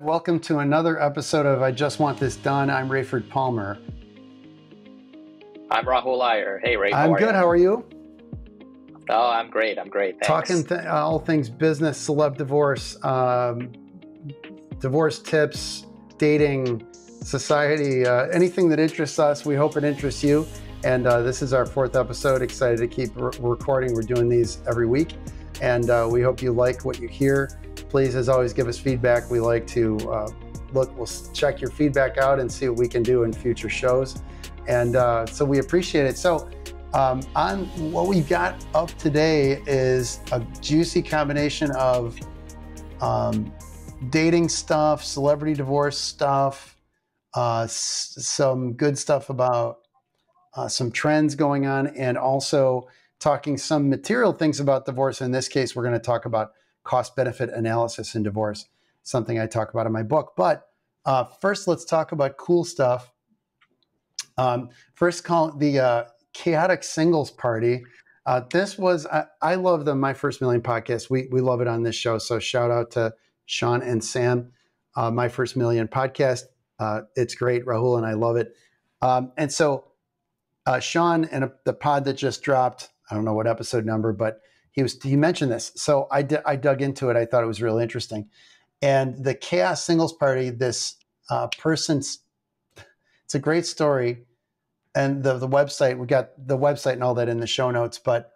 Welcome to another episode of I Just Want This Done. I'm Raif Palmer. I'm Rahul Iyer. Hey, Raif, I'm good. How are you? Oh, I'm great. Thanks. Talking all things business, celeb divorce, divorce tips, dating, society, anything that interests us. We hope it interests you. And this is our fourth episode. Excited to keep recording. We're doing these every week. And we hope you like what you hear. Please, as always, give us feedback. We like to we'll check your feedback out and see what we can do in future shows. And so we appreciate it. So on what we've got up today is a juicy combination of dating stuff, celebrity divorce stuff, some good stuff about some trends going on, and also talking some material things about divorce. In this case, we're going to talk about cost-benefit analysis in divorce, something I talk about in my book. But first, let's talk about cool stuff. First, call it the chaotic singles party. This was, I love the My First Million podcast. We love it on this show. So shout out to Sean and Sam, My First Million podcast. It's great. Rahul and I love it. And so Sean and the pod that just dropped, I don't know what episode number, but he mentioned this. So I dug into it. I thought it was really interesting. And the chaos singles party, this person's, it's a great story. And the website, we got the website and all that in the show notes, but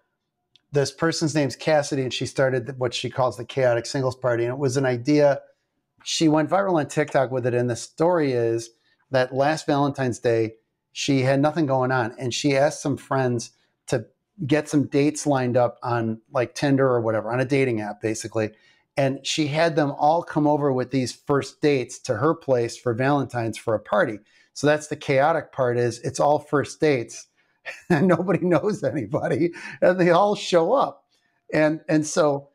this person's name's Cassidy, and she started what she calls the chaotic singles party. And it was an idea. She went viral on TikTok with it. And the story is that last Valentine's Day, she had nothing going on. And she asked some friends to get some dates lined up on like Tinder or whatever, on a dating app, basically. And she had them all come over with these first dates to her place for Valentine's for a party. So that's the chaotic part, is it's all first dates and nobody knows anybody and they all show up. And so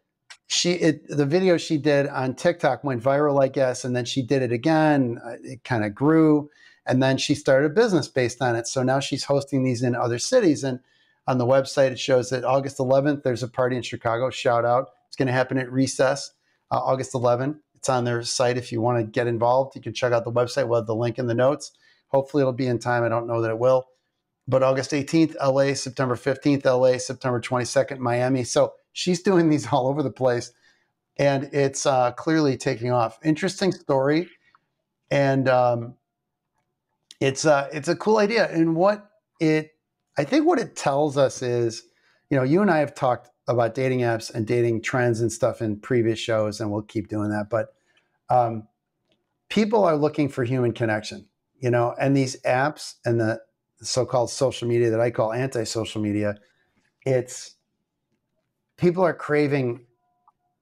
the video she did on TikTok went viral, I guess. And then she did it again. It kind of grew. And then she started a business based on it. So now she's hosting these in other cities. And on the website, it shows that August 11th, there's a party in Chicago. Shout out. It's going to happen at Recess, August 11th. It's on their site. If you want to get involved, you can check out the website. We'll have the link in the notes. Hopefully it'll be in time. I don't know that it will. But August 18th, LA, September 15th, LA, September 22nd, Miami. So she's doing these all over the place. And it's clearly taking off. Interesting story. And it's a cool idea. And I think what it tells us is, you and I have talked about dating apps and dating trends and stuff in previous shows, and we'll keep doing that. But people are looking for human connection, and these apps and the so-called social media that I call anti-social media, people are craving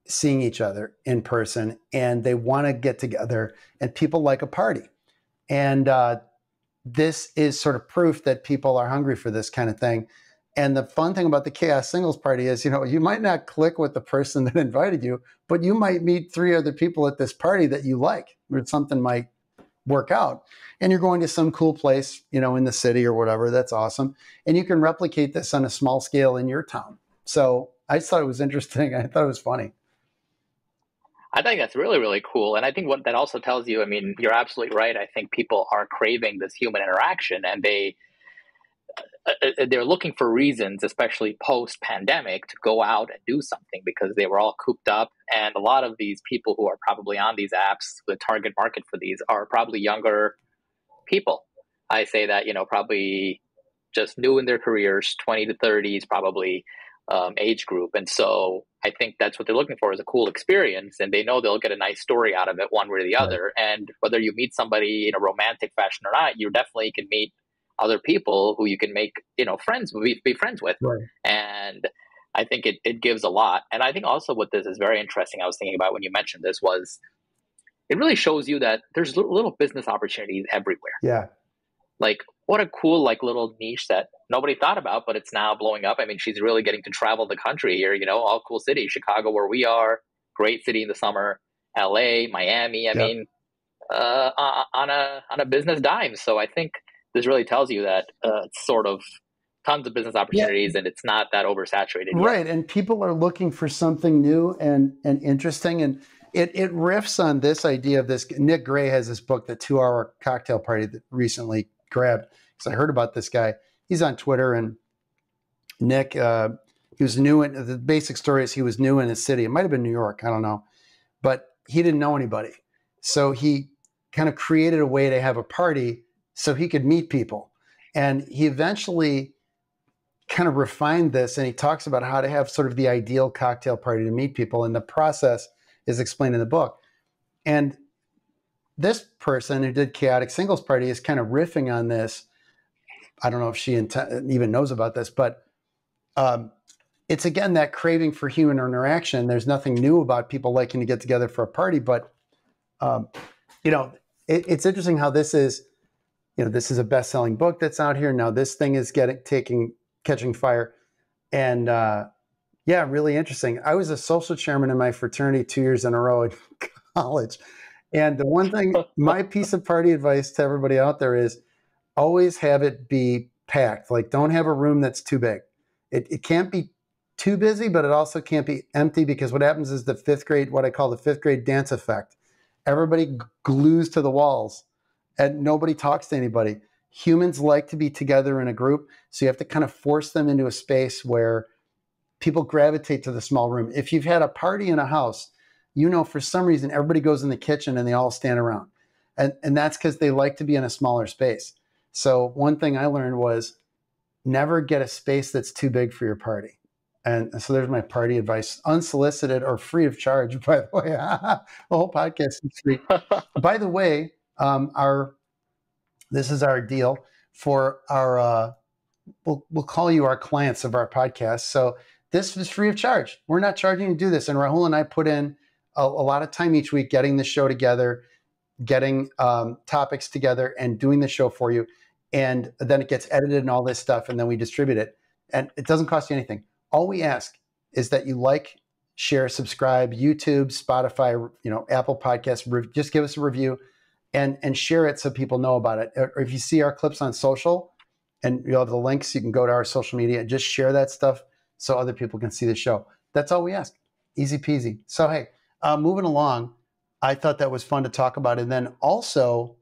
seeing each other in person, and they want to get together, and people like a party. And this is sort of proof that people are hungry for this kind of thing. And the fun thing about the chaos singles party is, you might not click with the person that invited you, but you might meet 3 other people at this party that you like, or something might work out. And you're going to some cool place, in the city or whatever. That's awesome. And you can replicate this on a small scale in your town. So I just thought it was interesting. I thought it was funny. I think that's really, really cool. And I think what that also tells you, you're absolutely right. I think people are craving this human interaction, and they're looking for reasons, especially post-pandemic, to go out and do something because they were all cooped up. And a lot of these people who are probably on these apps, the target market for these, are probably younger people. I say that, probably just new in their careers, 20 to 30s, probably age group. And so I think that's what they're looking for, is a cool experience, and they know they'll get a nice story out of it one way or the other. And whether you meet somebody in a romantic fashion or not, you definitely can meet other people who you can make, friends, be friends with. Right. And I think it gives a lot. And I think also what this is very interesting, I was thinking about when you mentioned this, was it really shows you that there's little business opportunities everywhere. Yeah. Like, what a cool, little niche that nobody thought about, but it's now blowing up. She's really getting to travel the country here, all cool cities, Chicago, where we are, great city in the summer, LA, Miami, on a business dime. So I think this really tells you that it's sort of tons of business opportunities, and it's not that oversaturated yet. Right. And people are looking for something new and interesting. And it riffs on this idea of this. Nick Gray has this book, The 2 Hour Cocktail Party, that recently grabbed because I heard about this guy. He's on Twitter, and Nick, he was new in the basic story is he was new in his city. It might have been New York, I don't know, but he didn't know anybody, so he kind of created a way to have a party so he could meet people, and he eventually kind of refined this, and he talks about how to have sort of the ideal cocktail party to meet people, and the process is explained in the book. And this person who did Chaotic Singles Party is kind of riffing on this. I don't know if she even knows about this, but it's again that craving for human interaction. There's nothing new about people liking to get together for a party, but it's interesting how this is. This is a best-selling book that's out here now. This thing is catching fire, and really interesting. I was a social chairman in my fraternity 2 years in a row in college, and the one thing, my piece of party advice to everybody out there is always have it be packed. Like, don't have a room that's too big. It can't be too busy, but it also can't be empty, because what happens is what I call the fifth grade dance effect. Everybody glues to the walls and nobody talks to anybody. Humans like to be together in a group, so you have to kind of force them into a space where people gravitate to the small room. If you've had a party in a house, for some reason, everybody goes in the kitchen and they all stand around. And that's because they like to be in a smaller space. So one thing I learned was never get a space that's too big for your party. And so there's my party advice, unsolicited or free of charge, by the way. The whole podcast is free. By the way, this is our deal for our, we'll call you our clients of our podcast. So this is free of charge. We're not charging you to do this. And Rahul and I put in a lot of time each week getting the show together, getting topics together, and doing the show for you. And then it gets edited and all this stuff, and then we distribute it. And it doesn't cost you anything. All we ask is that you like, share, subscribe, YouTube, Spotify, Apple Podcasts. Just give us a review and share it so people know about it. Or if you see our clips on social and you have the links, you can go to our social media and just share that stuff so other people can see the show. That's all we ask. Easy peasy. So, hey, moving along, I thought that was fun to talk about. And then also,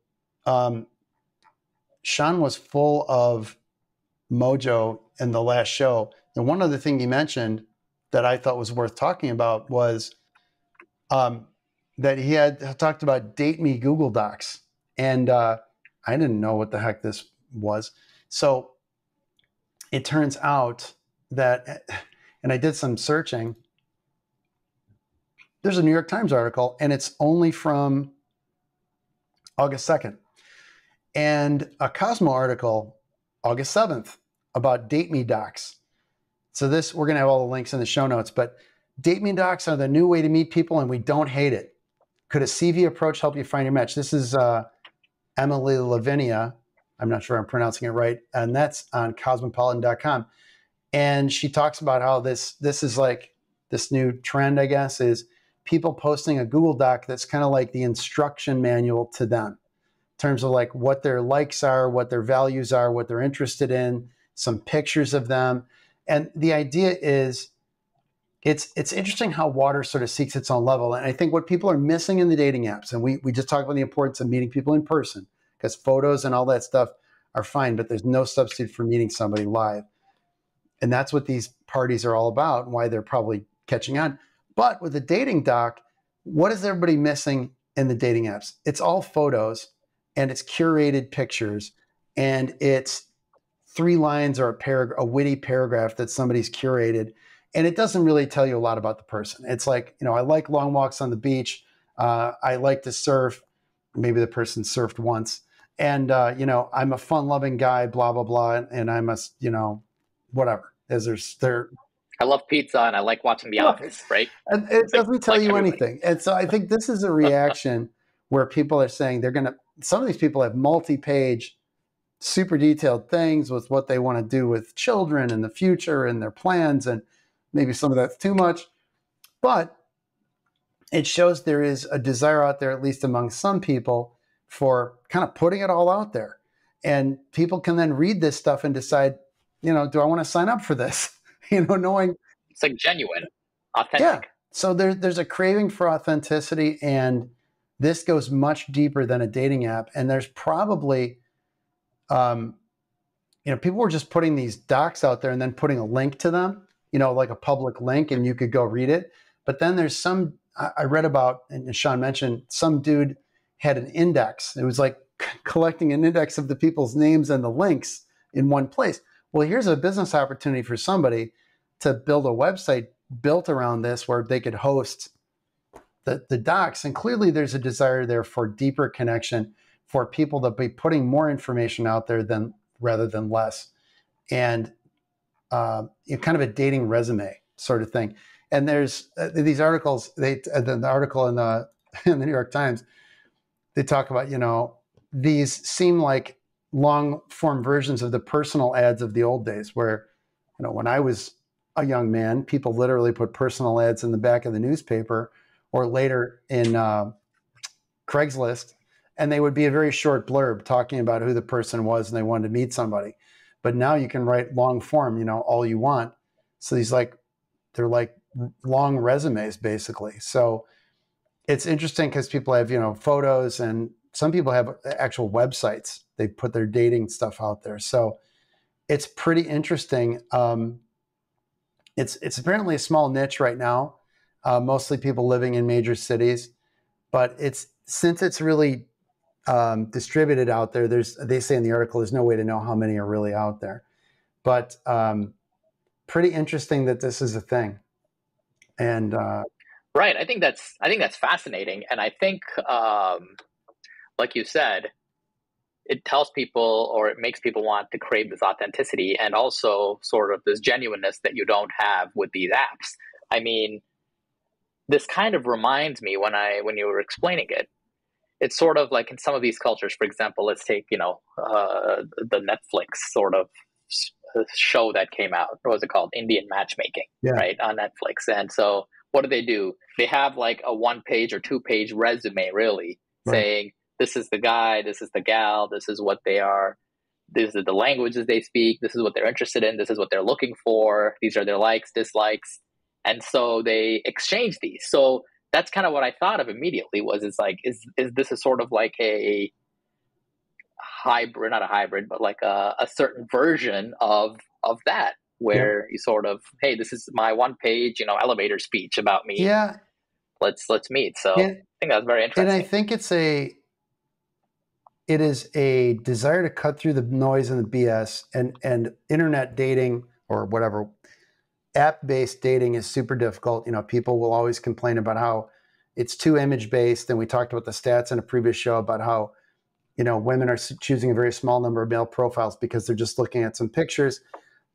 Sean was full of mojo in the last show. And one other thing he mentioned that I thought was worth talking about was that he had talked about Date Me Google Docs. And I didn't know what the heck this was. So it turns out that, and I did some searching, there's a New York Times article, and it's only from August 2nd. And a Cosmo article, August 7th, about Date Me Docs. So this, we're going to have all the links in the show notes, but Date Me Docs are the new way to meet people, and we don't hate it. Could a CV approach help you find your match? This is Emily Lavinia. I'm not sure I'm pronouncing it right. And that's on cosmopolitan.com. And she talks about how this is like this new trend, I guess, is people posting a Google Doc that's kind of like the instruction manual to them in terms of like what their likes are, what their values are, what they're interested in, some pictures of them. And the idea is it's interesting how water sort of seeks its own level. And I think what people are missing in the dating apps, and we just talked about the importance of meeting people in person, because photos and all that stuff are fine, but there's no substitute for meeting somebody live. And that's what these parties are all about and why they're probably catching on. But with the dating doc, what is everybody missing in the dating apps? It's all photos, and it's curated pictures, and it's 3 lines or a witty paragraph that somebody's curated. And it doesn't really tell you a lot about the person. It's like, I like long walks on the beach. I like to surf. Maybe the person surfed once. And, I'm a fun-loving guy, blah, blah, blah. And I'm a, whatever. I love pizza and I like watching The Office, right? And it doesn't tell you anything. And so I think this is a reaction where people are saying some of these people have multi-page, super detailed things with what they want to do with children and the future and their plans. And maybe some of that's too much. But it shows there is a desire out there, at least among some people, for kind of putting it all out there. And people can then read this stuff and decide, do I want to sign up for this? Knowing it's like genuine, authentic. Yeah, So there's a craving for authenticity, and this goes much deeper than a dating app. And there's probably, people were just putting these docs out there and then putting a link to them, like a public link, and you could go read it. But then there's some, I read about, and Sean mentioned, some dude had an index. It was like collecting an index of the people's names and the links in one place. Well, here's a business opportunity for somebody to build a website built around this where they could host the docs. And clearly there's a desire there for deeper connection, for people to be putting more information out there rather than less. And kind of a dating resume sort of thing. And there's these articles, the article in the New York Times, they talk about, these seem like long form versions of the personal ads of the old days where, when I was a young man, people literally put personal ads in the back of the newspaper or later in Craigslist, and they would be a very short blurb talking about who the person was and they wanted to meet somebody. But now you can write long form, all you want. So they're like long resumes basically. So it's interesting because people have, photos, and some people have actual websites. They put their dating stuff out there. So it's pretty interesting. It's apparently a small niche right now, mostly people living in major cities, but since it's really distributed out there, they say in the article, there's no way to know how many are really out there. But pretty interesting that this is a thing. And right, I think that's fascinating, and I think, like you said, it tells people, or it makes people want to crave this authenticity and also sort of this genuineness that you don't have with these apps. I mean, this kind of reminds me when you were explaining it. It's sort of like in some of these cultures, for example, let's take, the Netflix sort of show that came out. What was it called? Indian Matchmaking, yeah. Right? On Netflix. And so what do? They have like a 1-page or 2-page resume, really, right, saying, this is the guy, this is the gal, this is what they are, these are the languages they speak, this is what they're interested in, this is what they're looking for, these are their likes, dislikes. And so they exchange these. So that's kind of what I thought of immediately is this a sort of like a hybrid, not a hybrid, but like a certain version of that, where you sort of, hey, this is my 1-page, elevator speech about me. Yeah. Let's meet. So I think that's very interesting. And I think it is a desire to cut through the noise and the BS, and internet dating, or whatever, app-based dating is super difficult. People will always complain about how it's too image-based. And we talked about the stats in a previous show about how, women are choosing a very small number of male profiles because they're just looking at some pictures.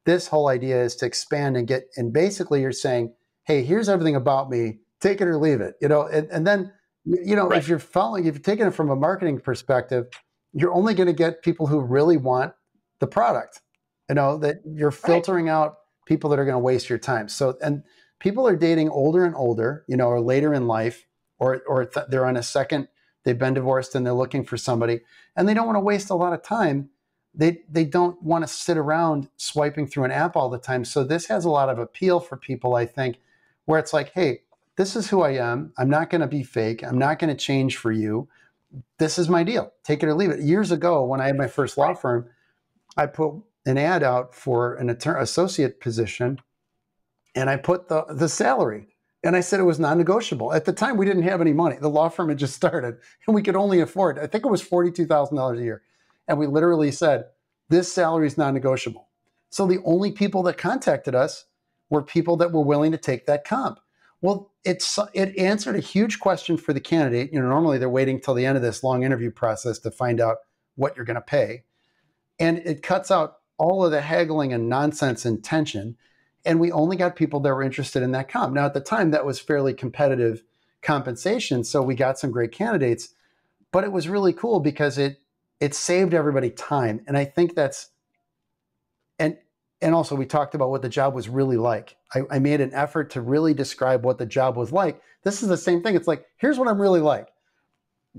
This whole idea is to expand and basically you're saying, hey, here's everything about me, take it or leave it, and then, right, if you're taking it from a marketing perspective, you're only going to get people who really want the product, that you're filtering out people that are going to waste your time. So, and people are dating older and older, or later in life, or they're on a second, they've been divorced and they're looking for somebody, and they don't want to waste a lot of time. They don't want to sit around swiping through an app all the time. So this has a lot of appeal for people, I think, where it's like, hey, this is who I am. I'm not going to be fake. I'm not going to change for you. This is my deal. Take it or leave it. Years ago, when I had my first law firm, I put an ad out for an associate position, and I put the salary, and I said it was non-negotiable. At the time, we didn't have any money. The law firm had just started, and we could only afford, I think it was $42,000 a year. And we literally said, this salary is non-negotiable. So the only people that contacted us were people that were willing to take that comp. Well, it answered a huge question for the candidate. Normally they're waiting till the end of this long interview process to find out what you're going to pay. And it cuts out all of the haggling and nonsense and tension. And we only got people that were interested in that comp. Now, at the time, that was fairly competitive compensation. So we got some great candidates. But it was really cool because it saved everybody time. And I think that's, and also we talked about what the job was really like. I made an effort to really describe what the job was like. This is the same thing. It's like, here's what I'm really like,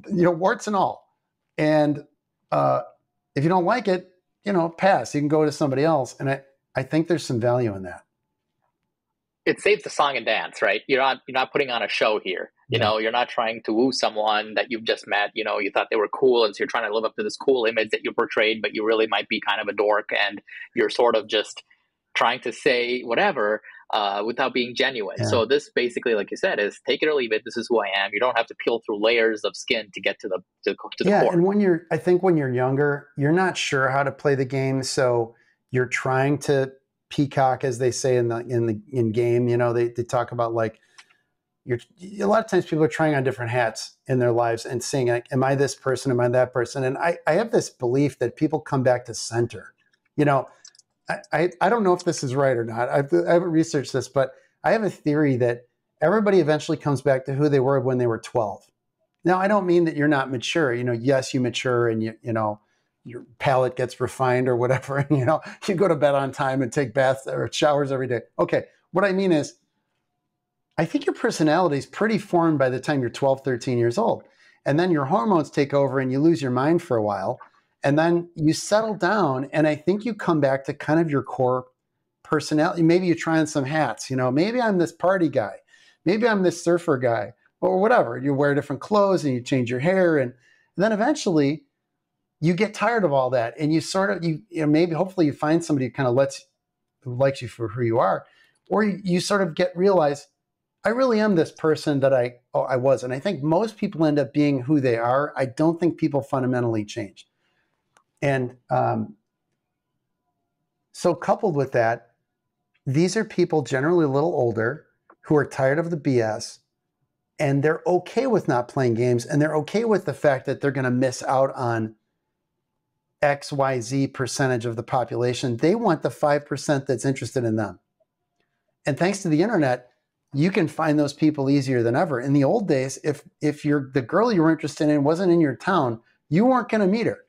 warts and all. And if you don't like it, pass. You can go to somebody else. And I think there's some value in that. it saves the song and dance, right? You're not putting on a show here. You're not trying to woo someone that you've just met. You thought they were cool, and so you're trying to live up to this cool image that you portrayed, but you really might be kind of a dork, and you're sort of just trying to say whatever without being genuine. Yeah. So this basically, like you said, is take it or leave it. This is who I am. You don't have to peel through layers of skin to get to the core. And I think when you're younger, you're not sure how to play the game, so you're trying to peacock, as they say in game. They talk about like a lot of times people are trying on different hats in their lives and saying, am I this person? Am I that person? And I have this belief that people come back to center. I don't know if this is right or not. I haven't researched this, but I have a theory that everybody eventually comes back to who they were when they were 12. Now, I don't mean that you're not mature. Yes, you mature and your palate gets refined or whatever. And, you go to bed on time and take baths or showers every day. Okay. What I mean is, I think your personality is pretty formed by the time you're 12, 13 years old. And then your hormones take over and you lose your mind for a while. And then you settle down. And I think you come back to kind of your core personality. Maybe you try on some hats. Maybe I'm this party guy. Maybe I'm this surfer guy or whatever. You wear different clothes and you change your hair. And then eventually you get tired of all that, and you sort of, maybe hopefully you find somebody who kind of who likes you for who you are, or you sort of realize, I really am this person that I was. And I think most people end up being who they are. I don't think people fundamentally change. And so coupled with that, these are people generally a little older who are tired of the BS, and they're okay with not playing games, and they're okay with the fact that they're going to miss out on XYZ percentage of the population. They want the 5% that's interested in them. And thanks to the internet, you can find those people easier than ever. In the old days, if the girl you were interested in wasn't in your town, you weren't going to meet her.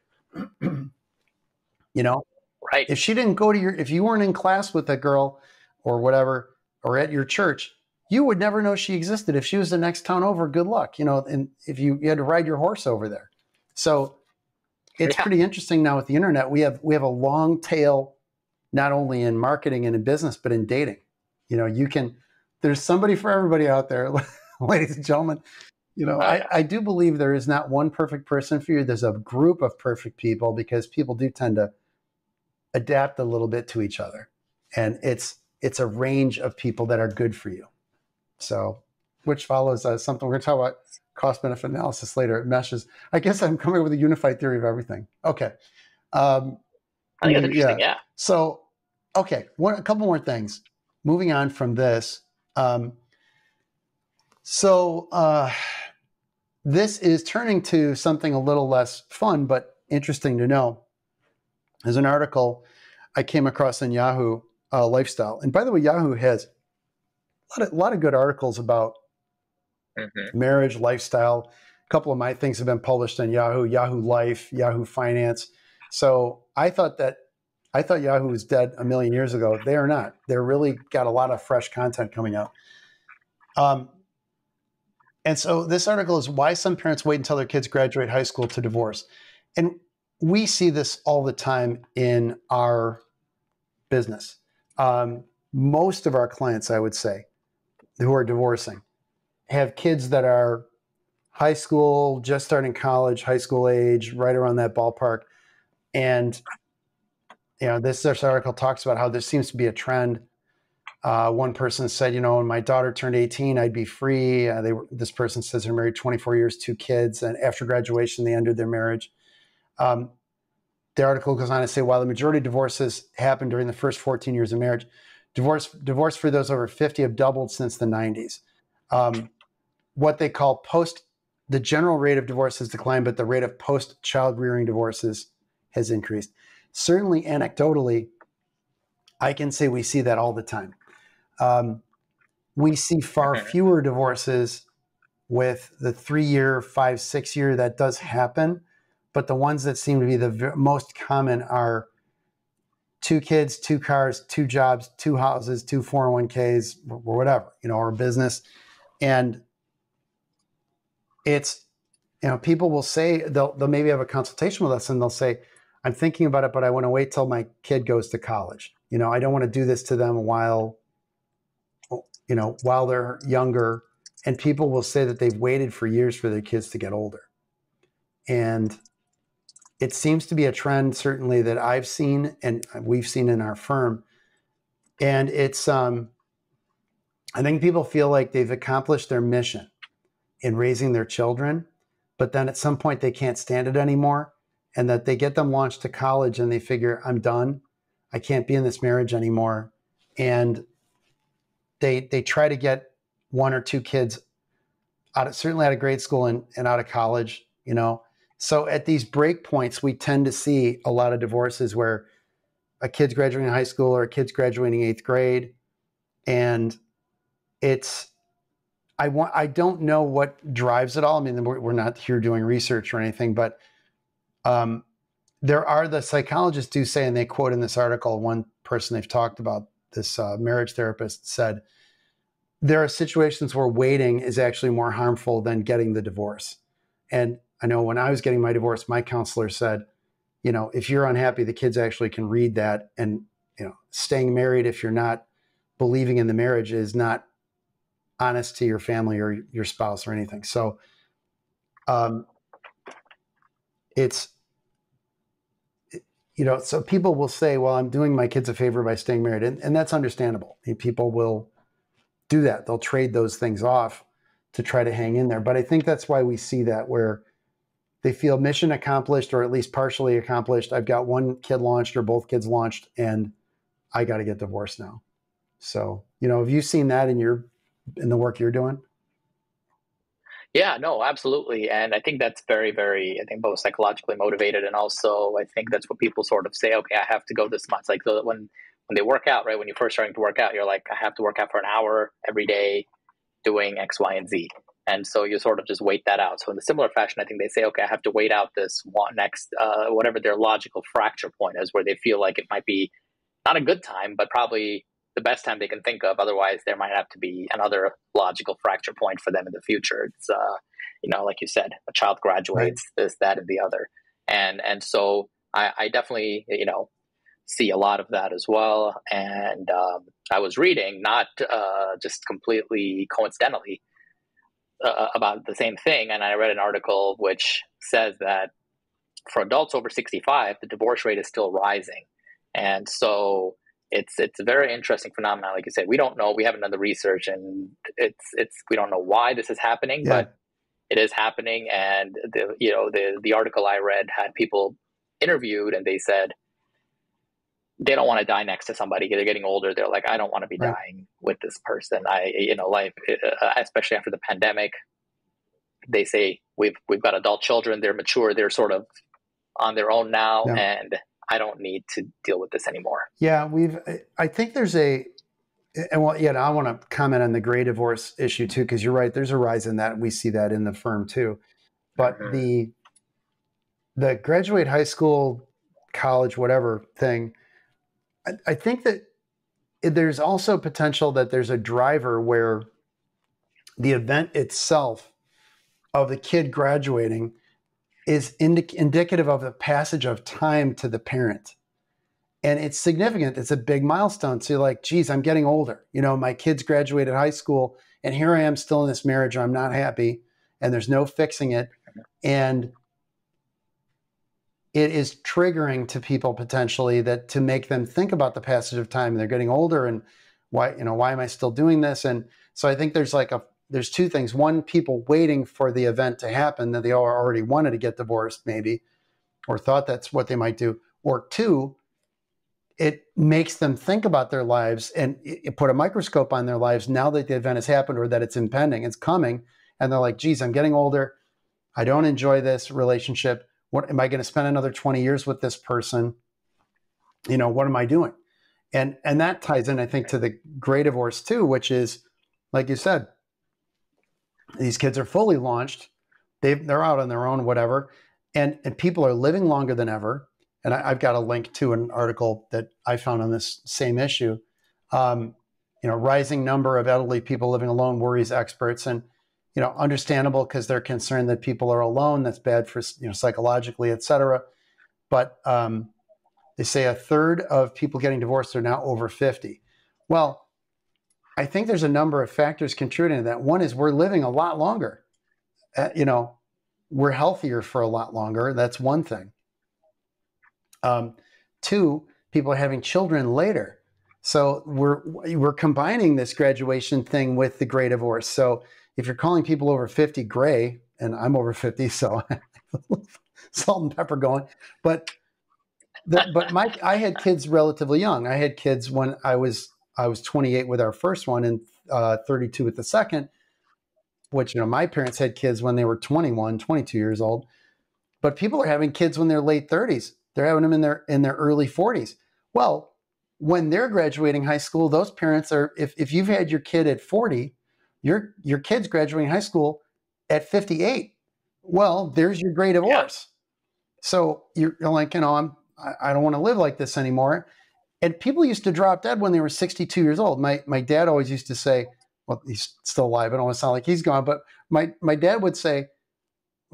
Right. If she didn't go to if you weren't in class with a girl or whatever, or at your church, you would never know she existed. If she was the next town over, good luck, and if you had to ride your horse over there. So it's pretty interesting now with the internet. We have a long tail, not only in marketing and in business, but in dating. There's somebody for everybody out there, ladies and gentlemen. I do believe there is not one perfect person for you. There's a group of perfect people, because people do tend to adapt a little bit to each other. And it's a range of people that are good for you. So, which follows something we're going to talk about, cost-benefit analysis later. It meshes. I guess I'm coming up with a unified theory of everything. Okay. I think that's interesting, yeah. So, okay, a couple more things. Moving on from this. This is turning to something a little less fun, but interesting to know. There's an article I came across in Yahoo Lifestyle. And by the way, Yahoo has a lot of good articles about marriage, lifestyle. A couple of my things have been published on Yahoo, Yahoo Life, Yahoo Finance. So I thought Yahoo was dead a million years ago. They are not. They're really got a lot of fresh content coming out. And so this article is why some parents wait until their kids graduate high school to divorce. And we see this all the time in our business. Most of our clients, I would say, who are divorcing, have kids that are high school, just starting college, high school age, right around that ballpark. And this article talks about how there seems to be a trend. One person said, when my daughter turned 18, I'd be free. This person says they're married 24 years, 2 kids, and after graduation, they ended their marriage. The article goes on to say, while the majority of divorces happen during the first 14 years of marriage, divorce for those over 50 have doubled since the 90s. What they call the general rate of divorce has declined, but the rate of post-child rearing divorces has increased. Certainly, anecdotally, I can say we see that all the time. We see far fewer divorces with the 3-year, 5, 6 year. That does happen, but the ones that seem to be the most common are 2 kids, 2 cars, 2 jobs, 2 houses, 2 401ks, or whatever, or a business. And it's, people will say, they'll maybe have a consultation with us and they'll say, I'm thinking about it, but I want to wait till my kid goes to college. I don't want to do this to them while while they're younger, and people will say that they've waited for years for their kids to get older. And it seems to be a trend, certainly, that I've seen and we've seen in our firm. And it's, I think people feel like they've accomplished their mission in raising their children, but then at some point they can't stand it anymore, and that they get them launched to college and they figure, I'm done. I can't be in this marriage anymore. And they try to get one or two kids certainly out of grade school and out of college, So at these break points, we tend to see a lot of divorces where a kid's graduating high school or a kid's graduating 8th grade. And I don't know what drives it all. I mean, we're not here doing research or anything, but the psychologists do say, and they quote in this article, one person they've talked about, this marriage therapist said, there are situations where waiting is actually more harmful than getting the divorce. And I know when I was getting my divorce, my counselor said, if you're unhappy, the kids actually can read that. And, staying married, if you're not believing in the marriage, is not honest to your family or your spouse or anything. So so people will say, well, I'm doing my kids a favor by staying married. And that's understandable. People will do that. They'll trade those things off to try to hang in there. But I think that's why we see that, where they feel mission accomplished, or at least partially accomplished. I've got one kid launched or both kids launched, and I got to get divorced now. So, have you seen that in the work you're doing? Yeah, no, absolutely. And I think that's very, very, I think both psychologically motivated. And also, I think that's what people sort of say, okay, I have to go this much. Like when they work out, right? When you're first starting to work out, you're like, I have to work out for an hour every day doing X, Y, and Z. And so you sort of just wait that out. So in a similar fashion, I think they say, okay, I have to wait out this one next, whatever their logical fracture point is, where they feel like it might be not a good time, but probably the best time they can think of. Otherwise, there might have to be another logical fracture point for them in the future. It's, like you said, a child graduates, right, this, that, and the other. And so I definitely, see a lot of that as well. And I was reading, not just completely coincidentally, about the same thing. And I read an article which says that for adults over 65, the divorce rate is still rising. And so it's a very interesting phenomenon. Like you said, we don't know. We haven't done the research, and we don't know why this is happening, but it is happening. And the article I read had people interviewed, and they said they don't want to die next to somebody. They're getting older. They're like, I don't want to be dying with this person. Life, especially after the pandemic, they say we've got adult children. They're mature. They're sort of on their own now, and I don't need to deal with this anymore. Yeah, I think there's I want to comment on the gray divorce issue too, because you're right. There's a rise in that, and we see that in the firm too. But the graduate high school, college, whatever thing, I think that there's also potential that there's a driver where the event itself of the kid graduating is indicative of the passage of time to the parent. And it's significant. It's a big milestone. So you're like, geez, I'm getting older. My kids graduated high school, and here I am still in this marriage, and I'm not happy, and there's no fixing it. And it is triggering to people potentially that to make them think about the passage of time, and they're getting older, and why am I still doing this? And so I think there's two things. One, people waiting for the event to happen that they already wanted to get divorced maybe, or thought that's what they might do. Or two, it makes them think about their lives and it put a microscope on their lives now that the event has happened, or that it's impending, it's coming. And they're like, geez, I'm getting older. I don't enjoy this relationship. What am I going to spend another 20 years with this person? What am I doing? And that ties in, I think, to the gray divorce too, which is, like you said, these kids are fully launched. They're out on their own, whatever. And people are living longer than ever. And I've got a link to an article that I found on this same issue. Rising number of elderly people living alone worries experts. And understandable, because they're concerned that people are alone. That's bad for, psychologically, et cetera. But they say a third of people getting divorced are now over 50. Well, I think there's a number of factors contributing to that. One is we're living a lot longer. We're healthier for a lot longer. That's one thing. Two, people are having children later. So we're combining this graduation thing with the gray divorce. So if you're calling people over 50 gray, and I'm over 50, so salt and pepper going, but I had kids relatively young. I had kids when I was 28 with our first one and 32 with the second, which, my parents had kids when they were 21, 22 years old. But people are having kids when they're late 30s. They're having them in their early 40s. Well, when they're graduating high school, those parents are, if you've had your kid at 40, your kid's graduating high school at 58. Well, there's your gray divorce. Yeah. So you're like, I don't want to live like this anymore. And people used to drop dead when they were 62 years old. My dad always used to say, well, he's still alive. I don't want to sound like he's gone, but my dad would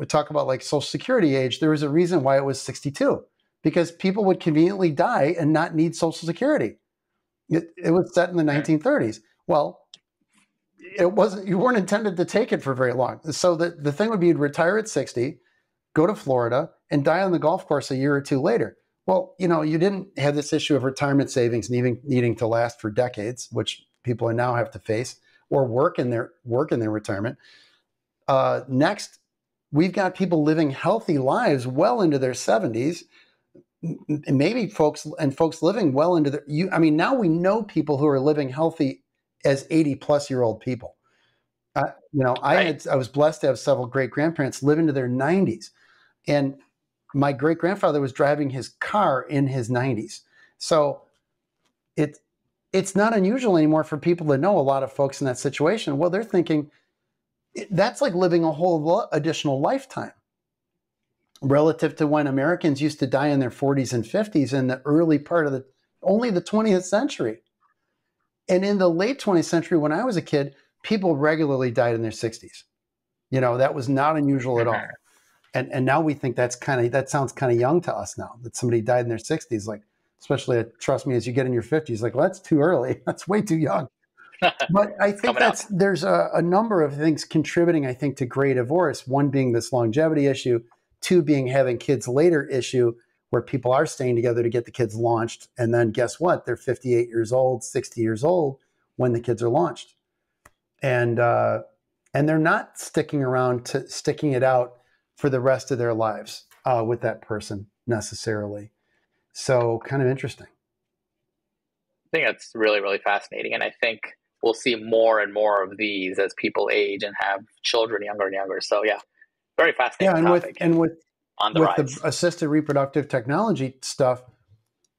talk about like Social Security age. There was a reason why it was 62, because people would conveniently die and not need Social Security. It was set in the 1930s. Well, you weren't intended to take it for very long. So the thing would be you'd retire at 60, go to Florida, and die on the golf course a year or two later. Well, you didn't have this issue of retirement savings needing to last for decades, which people now have to face, or work in their retirement. Next, we've got people living healthy lives well into their 70s, maybe folks living well into now we know people who are living healthy as 80-plus-year-old people. Right. I was blessed to have several great grandparents live into their 90s, and my great grandfather was driving his car in his 90s. So it's not unusual anymore for people to know a lot of folks in that situation. Well, they're thinking that's like living a whole additional lifetime relative to when Americans used to die in their 40s and 50s in the early part of only the 20th century. And in the late 20th century, when I was a kid, people regularly died in their 60s. That was not unusual at all. And now we think that sounds kind of young to us now, that somebody died in their 60s, like, especially, trust me, as you get in your 50s, like, well, that's too early. That's way too young. But I think there's a number of things contributing, I think, to gray divorce. One being this longevity issue, two being having kids later issue, where people are staying together to get the kids launched. And then guess what? They're 58 years old, 60 years old when the kids are launched. And they're not sticking it out for the rest of their lives with that person necessarily. So kind of interesting. I think that's really, really fascinating. And I think we'll see more and more of these as people age and have children younger and younger. So yeah, very fascinating topic. With the assisted reproductive technology stuff,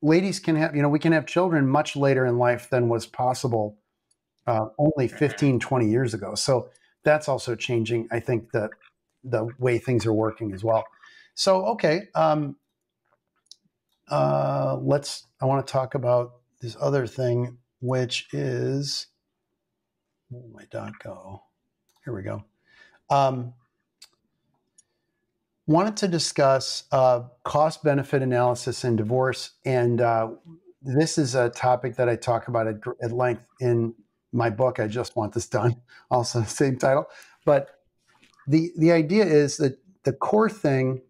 ladies can have, we can have children much later in life than was possible only 15, 20 years ago. So that's also changing, I think, the way things are working as well. So, okay. I want to talk about this other thing, which is, where did my dot go? Here we go. Wanted to discuss cost-benefit analysis in divorce. And this is a topic that I talk about at length in my book, I Just Want This Done, also the same title. But the idea is that the core thing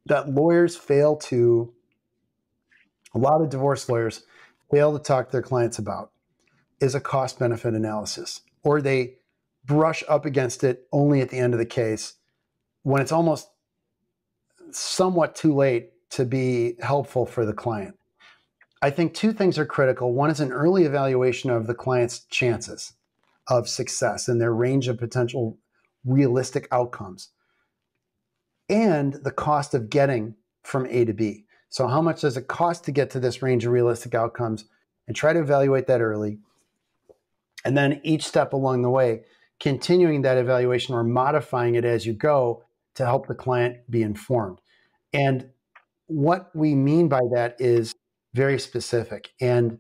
that a lot of divorce lawyers fail to talk to their clients about is a cost-benefit analysis, or they brush up against it only at the end of the case when it's almost somewhat too late to be helpful for the client. I think two things are critical. One is an early evaluation of the client's chances of success and their range of potential realistic outcomes, and the cost of getting from A to B. So how much does it cost to get to this range of realistic outcomes, and try to evaluate that early. And then each step along the way, continuing that evaluation or modifying it as you go to help the client be informed. And what we mean by that is very specific. And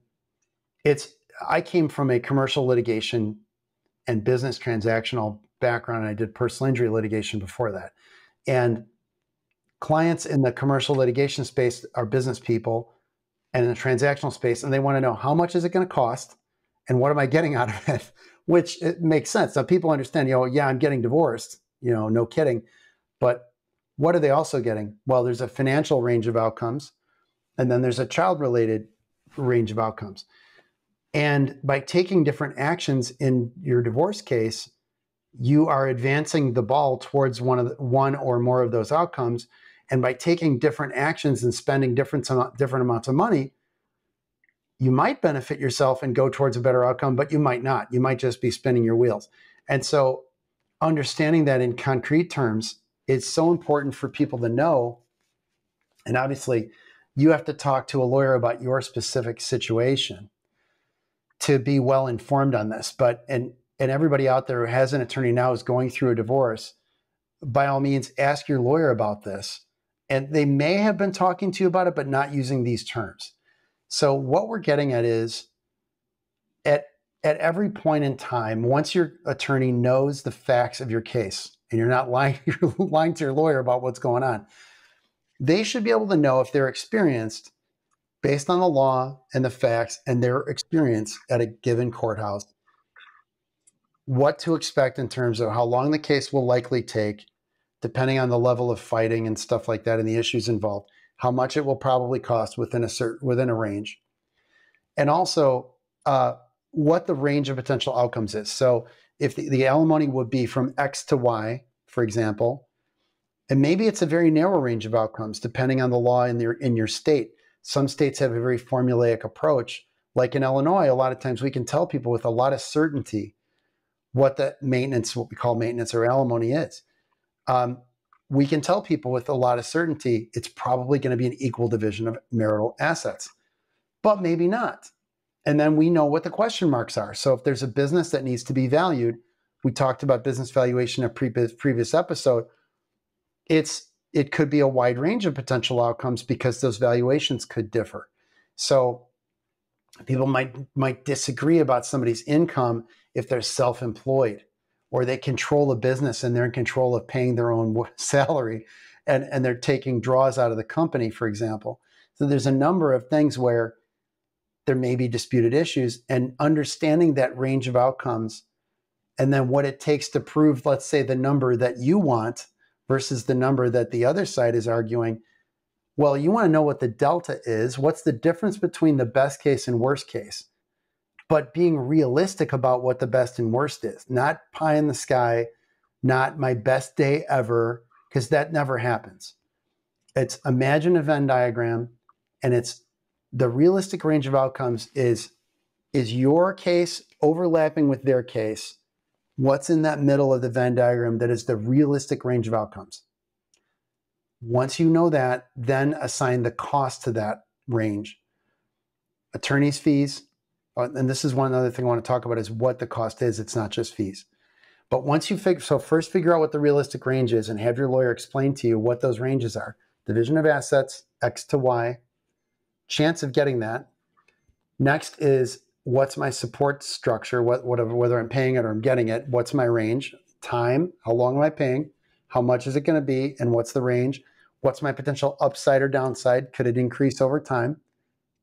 I came from a commercial litigation and business transactional background, and I did personal injury litigation before that. And clients in the commercial litigation space are business people, and in the transactional space, and they want to know how much is it going to cost, And what am I getting out of it? Which it makes sense. Now people understand, yeah, I'm getting divorced, no kidding. But what are they also getting? Well, there's a financial range of outcomes, and then there's a child-related range of outcomes. And by taking different actions in your divorce case, you are advancing the ball towards one or more of those outcomes. And by taking different actions and spending different amounts of money, you might benefit yourself and go towards a better outcome, but you might not. You might just be spinning your wheels. And so understanding that in concrete terms is so important for people to know. And obviously, you have to talk to a lawyer about your specific situation to be well informed on this. But and everybody out there who has an attorney now is going through a divorce, by all means, ask your lawyer about this. And they may have been talking to you about it, but not using these terms. So what we're getting at is at every point in time, once your attorney knows the facts of your case and you're not lying, you're lying to your lawyer about what's going on, they should be able to know if they're experienced based on the law and the facts and their experience at a given courthouse, what to expect in terms of how long the case will likely take, depending on the level of fighting and stuff like that and the issues involved, how much it will probably cost within a range, and also what the range of potential outcomes is. So if the alimony would be from X to Y, for example, and maybe it's a very narrow range of outcomes depending on the law in your state. Some states have a very formulaic approach. Like in Illinois, a lot of times we can tell people with a lot of certainty what the maintenance, what we call maintenance or alimony is. We can tell people with a lot of certainty it's probably going to be an equal division of marital assets, but maybe not. And then we know what the question marks are. So if there's a business that needs to be valued, we talked about business valuation in a previous episode, it could be a wide range of potential outcomes because those valuations could differ. So people might disagree about somebody's income if they're self-employed, or they control a business and they're in control of paying their own salary and they're taking draws out of the company, for example. So there's a number of things where there may be disputed issues, and understanding that range of outcomes and then what it takes to prove, let's say, the number that you want versus the number that the other side is arguing. Well, you want to know what the delta is. What's the difference between the best case and worst case? But being realistic about what the best and worst is, not pie in the sky, not my best day ever, because that never happens. It's imagine a Venn diagram, and it's the realistic range of outcomes is your case overlapping with their case. What's in that middle of the Venn diagram that is the realistic range of outcomes? Once you know that, then assign the cost to that range. Attorney's fees, and this is one other thing I want to talk about, is what the cost is. It's not just fees. But once you first figure out what the realistic range is and have your lawyer explain to you what those ranges are. Division of assets, X to Y, chance of getting that. Next is, what's my support structure, whether I'm paying it or I'm getting it, what's my range, time, how long am I paying, how much is it going to be, and what's the range, what's my potential upside or downside, could it increase over time,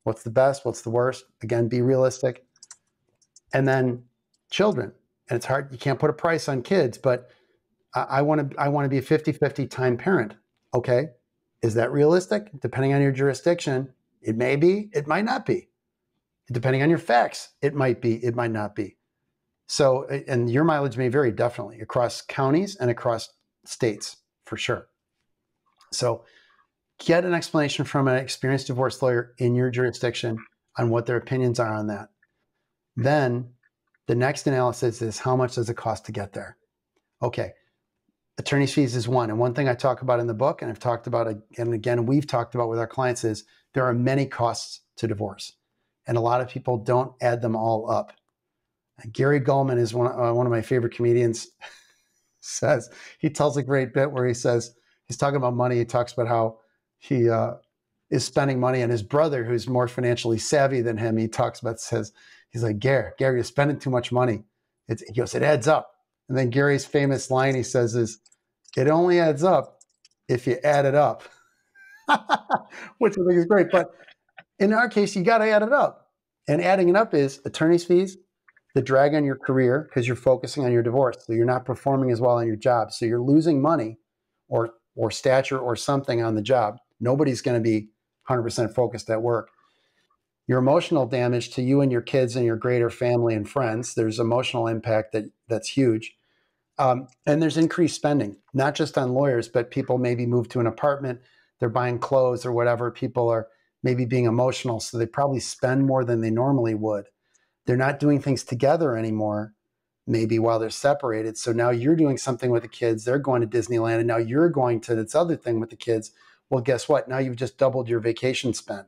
what's the best, what's the worst, again, be realistic. And then children, and it's hard, you can't put a price on kids, but I want to be a 50-50 time parent. Okay, is that realistic? Depending on your jurisdiction, it may be, it might not be. Depending on your facts, it might be, it might not be. So, and your mileage may vary definitely across counties and across states, for sure. So get an explanation from an experienced divorce lawyer in your jurisdiction on what their opinions are on that. Then the next analysis is, how much does it cost to get there? Okay, attorney's fees is one. And one thing I talk about in the book, and I've talked about again and again, we've talked about with our clients, is there are many costs to divorce. And a lot of people don't add them all up. Gary Gulman is one of my favorite comedians. He tells a great bit where he says, he's talking about money. He talks about how he is spending money, and his brother, who's more financially savvy than him, he's like, Gary, you're spending too much money. He goes, it adds up. And then Gary's famous line he says is, it only adds up if you add it up, which I think is great. But in our case, you got to add it up. And adding it up is attorney's fees, the drag on your career because you're focusing on your divorce. So you're not performing as well on your job. So you're losing money or stature or something on the job. Nobody's going to be 100% focused at work. Your emotional damage to you and your kids and your greater family and friends. There's emotional impact that's huge. And there's increased spending, not just on lawyers, but people maybe move to an apartment, they're buying clothes or whatever. People are maybe being emotional, so they probably spend more than they normally would. They're not doing things together anymore, maybe while they're separated. So now you're doing something with the kids, they're going to Disneyland, and now you're going to this other thing with the kids. Well, guess what? Now you've just doubled your vacation spend,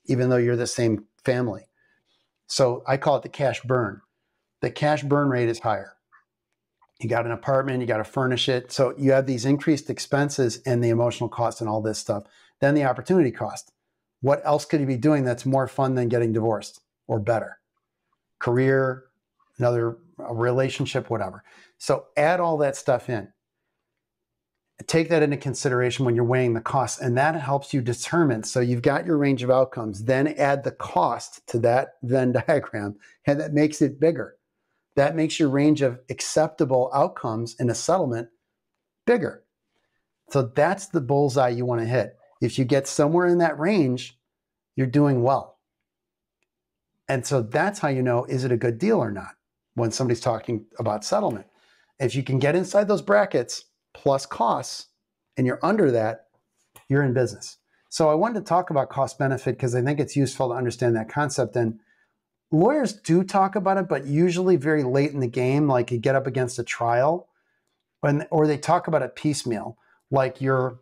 even though you're the same family. So I call it the cash burn. The cash burn rate is higher. You got an apartment, you got to furnish it. So you have these increased expenses and the emotional cost and all this stuff. Then the opportunity cost. What else could you be doing that's more fun than getting divorced or better? Career, another relationship, whatever. So add all that stuff in. Take that into consideration when you're weighing the costs, and that helps you determine. So you've got your range of outcomes, then add the cost to that Venn diagram, and that makes it bigger. That makes your range of acceptable outcomes in a settlement bigger. So that's the bullseye you want to hit. If you get somewhere in that range, you're doing well. And so that's how you know, is it a good deal or not when somebody's talking about settlement. If you can get inside those brackets plus costs and you're under that, you're in business. So I wanted to talk about cost benefit because I think it's useful to understand that concept. And lawyers do talk about it, but usually very late in the game, like you get up against a trial, or they talk about it piecemeal, like you're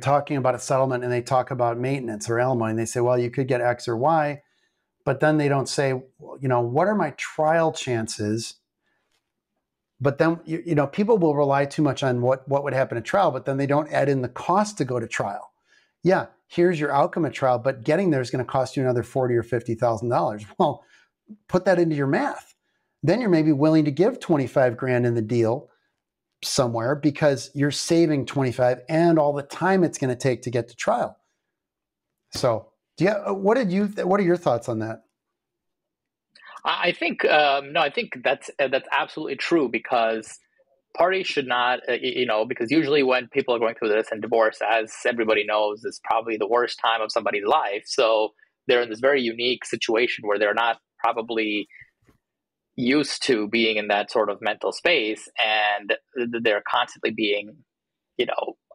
talking about a settlement and they talk about maintenance or alimony, and they say, well, you could get X or Y, but then they don't say, what are my trial chances? But then, people will rely too much on what would happen at trial, but then they don't add in the cost to go to trial. Yeah, here's your outcome at trial, but getting there is going to cost you another $40,000 or $50,000. Well, put that into your math. Then you're maybe willing to give 25 grand in the deal somewhere because you're saving 25 and all the time it's going to take to get to trial. So, what are your thoughts on that? I think I think that's absolutely true, because parties should not, because usually when people are going through this, and divorce, as everybody knows, is probably the worst time of somebody's life. So they're in this very unique situation where they're not probably used to being in that sort of mental space, and they're constantly being,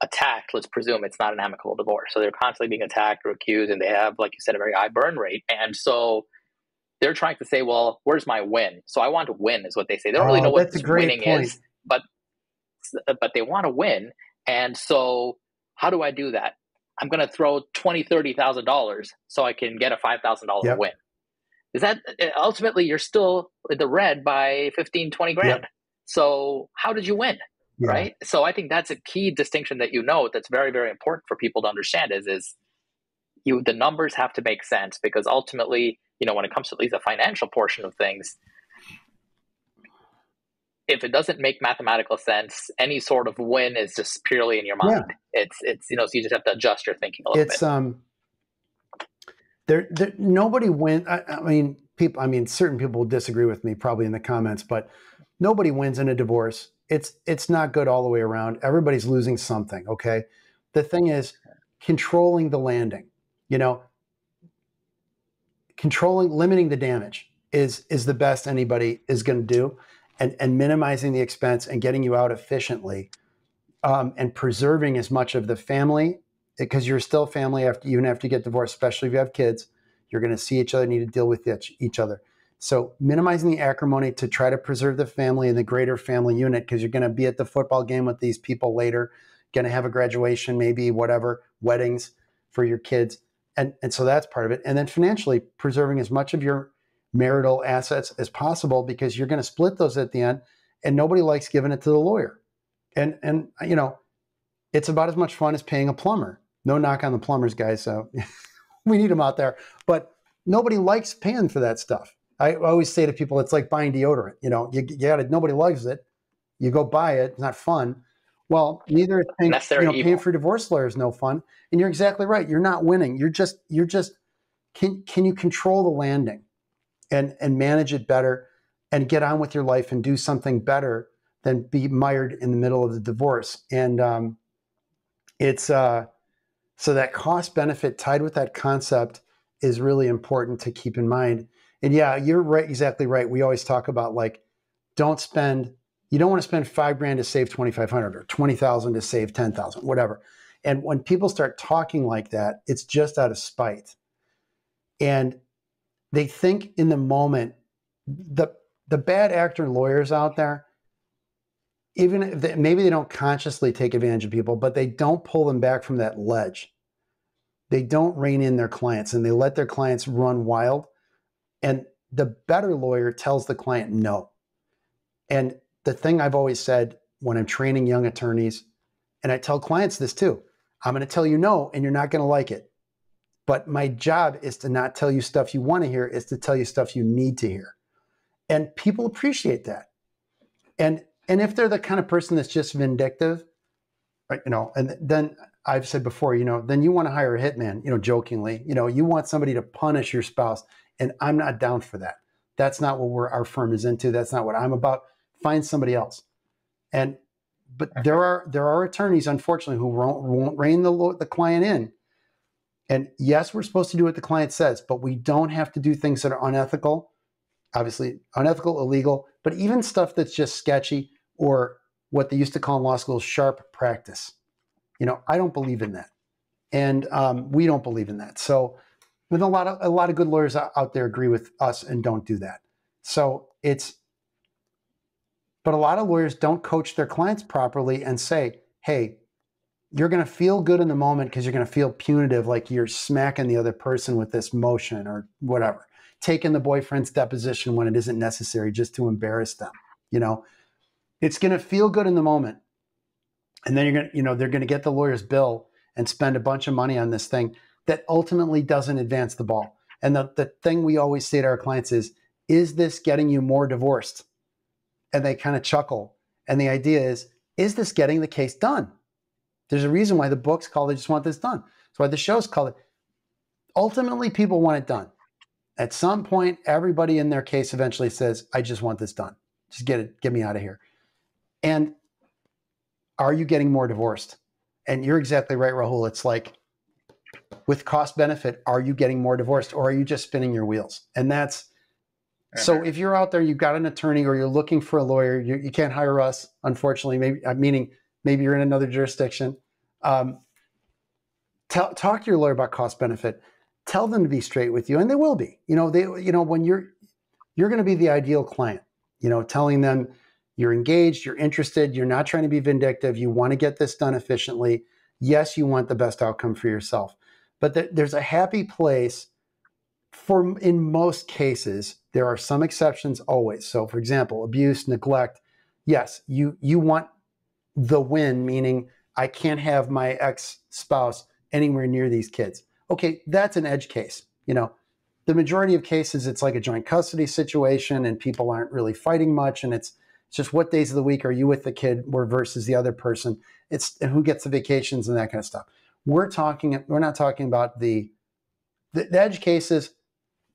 attacked. Let's presume it's not an amicable divorce. So they're constantly being attacked or accused, and they have, like you said, a very high burn rate. And so they're trying to say, well, where's my win? So I want to win, is what they say. They don't really know what this winning is, but they want to win. And so how do I do that? I'm going to throw $20,000, $30,000 so I can get a $5,000 win. Is that ultimately you're still in the red by 15, 20 grand. Yep. So how did you win? Yeah. Right. So I think that's a key distinction that that's very, very important for people to understand is the numbers have to make sense, because ultimately, when it comes to at least the financial portion of things, if it doesn't make mathematical sense, any sort of win is just purely in your mind. Yeah. It's so you just have to adjust your thinking a little bit. Nobody wins. Certain people will disagree with me probably in the comments, but nobody wins in a divorce. It's not good all the way around. Everybody's losing something. Okay. The thing is controlling the landing, limiting the damage is the best anybody is going to do, and minimizing the expense and getting you out efficiently, and preserving as much of the family, because you're still family even after you get divorced, especially if you have kids. You're going to see each other, need to deal with each other. So minimizing the acrimony to try to preserve the family and the greater family unit, because you're going to be at the football game with these people later, going to have a graduation, maybe whatever, weddings for your kids. And so that's part of it. And then financially preserving as much of your marital assets as possible, because you're going to split those at the end, and nobody likes giving it to the lawyer. And it's about as much fun as paying a plumber. No knock on the plumbers, guys. So we need them out there, but nobody likes paying for that stuff. I always say to people, it's like buying deodorant. Nobody loves it. You go buy it. It's not fun. Well, neither is paying for divorce lawyers no fun. And you're exactly right. You're not winning. You're just can you control the landing? and manage it better and get on with your life and do something better than be mired in the middle of the divorce. And it's so that cost benefit tied with that concept is really important to keep in mind. And yeah, you're right, exactly right. We always talk about like, you don't want to spend $5,000 to save 2,500 or 20,000 to save 10,000, whatever. And when people start talking like that, it's just out of spite. And they think in the moment, the bad actor lawyers out there, even if maybe they don't consciously take advantage of people, but they don't pull them back from that ledge. They don't rein in their clients and they let their clients run wild. And the better lawyer tells the client no. And the thing I've always said when I'm training young attorneys, and I tell clients this too, I'm going to tell you no, and you're not going to like it. But my job is to not tell you stuff you want to hear, is to tell you stuff you need to hear. And people appreciate that. And if they're the kind of person that's just vindictive, right, and then I've said before, then you want to hire a hitman, jokingly, you want somebody to punish your spouse, and I'm not down for that. That's not what our firm is into. That's not what I'm about. Find somebody else. But there are attorneys, unfortunately, who won't rein the client in. And yes, we're supposed to do what the client says, but we don't have to do things that are unethical. Obviously, unethical, illegal, but even stuff that's just sketchy or what they used to call in law school sharp practice. I don't believe in that, and we don't believe in that. So, with a lot of good lawyers out there agree with us and don't do that. So but a lot of lawyers don't coach their clients properly and say, hey, you're going to feel good in the moment because you're going to feel punitive, like you're smacking the other person with this motion or whatever, taking the boyfriend's deposition when it isn't necessary just to embarrass them. It's going to feel good in the moment. And then they're going to get the lawyer's bill and spend a bunch of money on this thing that ultimately doesn't advance the ball. And the thing we always say to our clients is this getting you more divorced? And they kind of chuckle. And the idea is this getting the case done? There's a reason why the book's called I Just Want This Done. That's why the show's called it. Ultimately, people want it done. At some point, everybody in their case eventually says, I just want this done. Just get me out of here. And are you getting more divorced? And you're exactly right, Rahul. It's like, with cost benefit, are you getting more divorced, or are you just spinning your wheels? And that's, so if you're out there, you've got an attorney or you're looking for a lawyer, you can't hire us, unfortunately, meaning maybe you're in another jurisdiction. Talk to your lawyer about cost benefit. Tell them to be straight with you, and they will be. When you're going to be the ideal client, telling them you're engaged, you're interested, you're not trying to be vindictive, you want to get this done efficiently. Yes, you want the best outcome for yourself. But there's a happy place in most cases. There are some exceptions always. So for example, abuse, neglect. Yes, you want the win, meaning I can't have my ex-spouse anywhere near these kids. Okay, that's an edge case. The majority of cases, it's like a joint custody situation and people aren't really fighting much. And it's just what days of the week are you with the kid versus the other person. And who gets the vacations and that kind of stuff. We're not talking about the edge cases.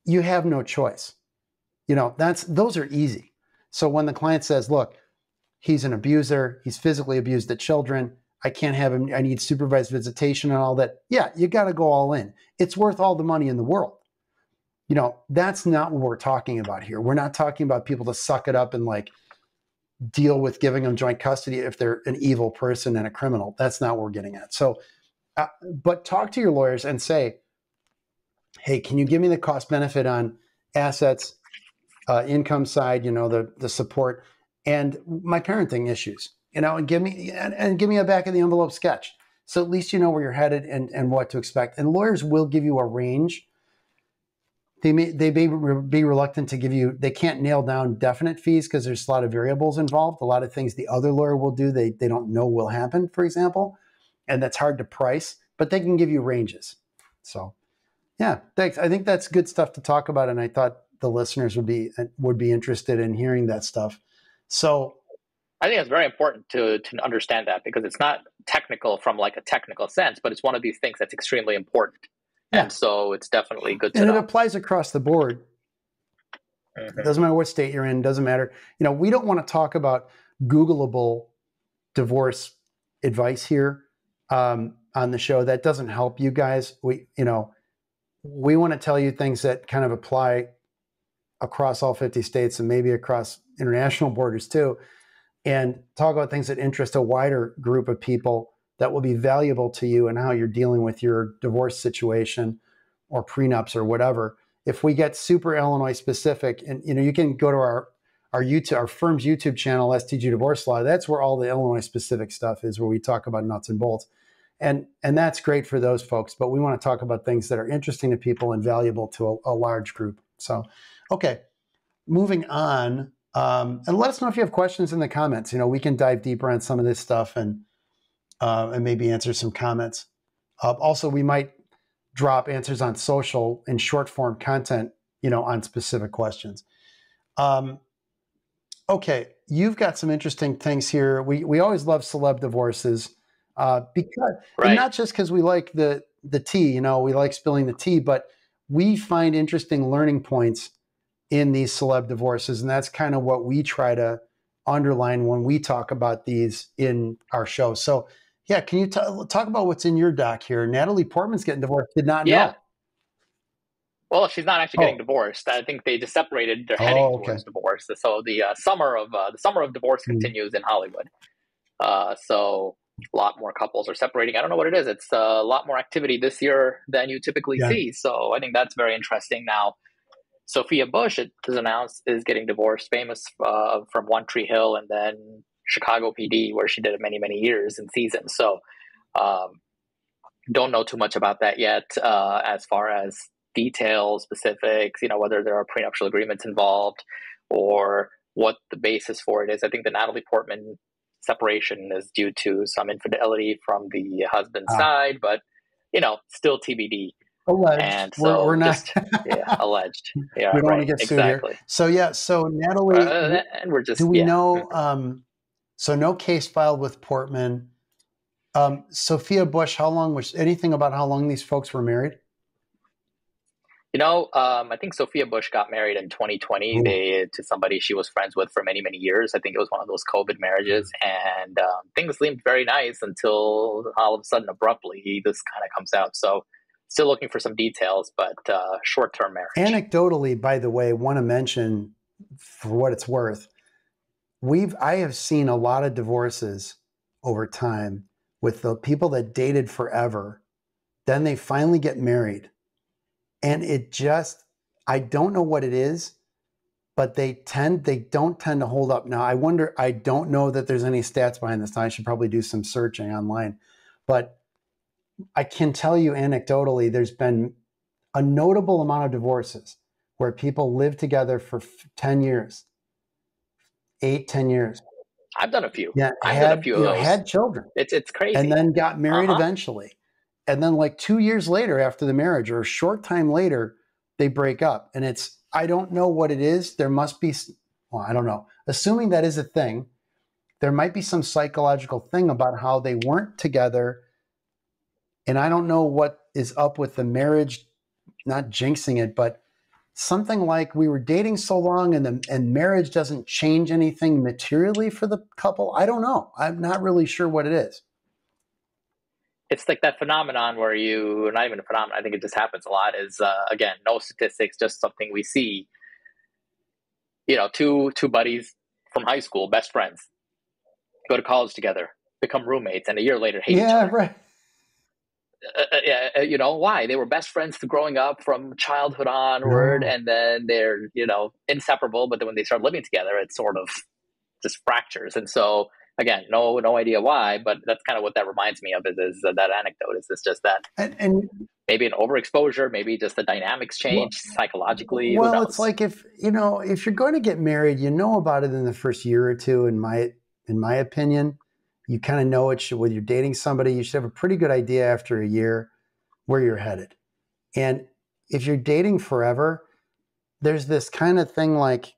You have no choice. Those are easy. So when the client says, look, he's an abuser, he's physically abused the children, I can't have him, I need supervised visitation and all that. Yeah, you got to go all in. It's worth all the money in the world. That's not what we're talking about here. We're not talking about people to suck it up and like deal with giving them joint custody if they're an evil person and a criminal. That's not what we're getting at. So, but talk to your lawyers and say, hey, can you give me the cost benefit on assets, income side, the support, and my parenting issues, and give me a back of the envelope sketch. So at least you know where you're headed and what to expect. And lawyers will give you a range. They may be reluctant to give you, they can't nail down definite fees because there's a lot of variables involved. A lot of things the other lawyer will do, they don't know will happen, for example. And that's hard to price, but they can give you ranges. So yeah, thanks. I think that's good stuff to talk about. And I thought the listeners would be interested in hearing that stuff. So I think it's very important to understand that, because it's not technical from like a technical sense, but it's one of these things that's extremely important. Yeah. And so it's definitely good to know. And it applies across the board. It doesn't matter what state you're in, doesn't matter. We don't want to talk about Googleable divorce advice here on the show. That doesn't help you guys. We want to tell you things that kind of apply across all 50 states and maybe across international borders too, and talk about things that interest a wider group of people that will be valuable to you and how you're dealing with your divorce situation or prenups or whatever. If we get super Illinois specific, and you can go to our firm's YouTube channel, STG Divorce Law. That's where all the Illinois specific stuff is, where we talk about nuts and bolts. And that's great for those folks, but we want to talk about things that are interesting to people and valuable to a large group. So, okay, moving on. And let us know if you have questions in the comments. We can dive deeper on some of this stuff and maybe answer some comments. Also, we might drop answers on social in short form content, on specific questions. Okay, you've got some interesting things here. We always love celeb divorces because, and not just because we like the tea, we like spilling the tea, but we find interesting learning points in these celeb divorces, and that's kind of what we try to underline when we talk about these in our show. So, yeah, can you talk about what's in your doc here? Natalie Portman's getting divorced. Did not know. Well, she's not actually getting divorced. I think they just separated. They're heading towards divorce. So the summer of divorce continues in Hollywood. So a lot more couples are separating. I don't know what it is. It's a lot more activity this year than you typically see. So I think that's very interesting. Now, Sophia Bush, it is announced, is getting divorced, famous from One Tree Hill and then Chicago PD, where she did it many, many years and seasons. So don't know too much about that yet as far as details, specifics, whether there are prenuptial agreements involved or what the basis for it is. I think the Natalie Portman separation is due to some infidelity from the husband's side, but, still TBD. Alleged. And so we're not alleged. Yeah, we don't want to get sued exactly. Here. So Natalie, and we're just do we know? So no case filed with Portman. Sophia Bush, how long was anything about how long these folks were married? I think Sophia Bush got married in 2020 to somebody she was friends with for many, many years. I think it was one of those COVID marriages, and things seemed very nice until all of a sudden, abruptly, this kind of comes out. So still looking for some details, but short-term marriage. Anecdotally, by the way, want to mention, for what it's worth, I have seen a lot of divorces over time with the people that dated forever. Then they finally get married. And I don't know what it is, but they don't tend to hold up. Now, I don't know that there's any stats behind this. Now, I should probably do some searching online, but I can tell you anecdotally, there's been a notable amount of divorces where people live together for 10 years, 10 years. I've done a few. Yeah, I've done a few of those. Had children. It's crazy. And then got married eventually. And then like 2 years later after the marriage, or a short time later, they break up. And I don't know what it is. There must be, I don't know. Assuming that is a thing, there might be some psychological thing about how they weren't together. And I don't know what is up with the marriage, not jinxing it, but something like we were dating so long and marriage doesn't change anything materially for the couple. I don't know. I'm not really sure what it is. It's like that phenomenon where not even a phenomenon, I think it just happens a lot, is, again, no statistics, just something we see. Two buddies from high school, best friends, go to college together, become roommates, and a year later hate each other. Right. Why? They were best friends growing up from childhood onward, and then they're, inseparable, but then when they start living together, it sort of just fractures. And so, again, no idea why, but that's kind of what that reminds me of is that anecdote. It's just that and maybe an overexposure, maybe just the dynamics change psychologically. Well, it's like if you're going to get married, about it in the first year or two, in my opinion. You kind of know it when you're dating somebody. You should have a pretty good idea after a year where you're headed. And if you're dating forever, there's this kind of thing like,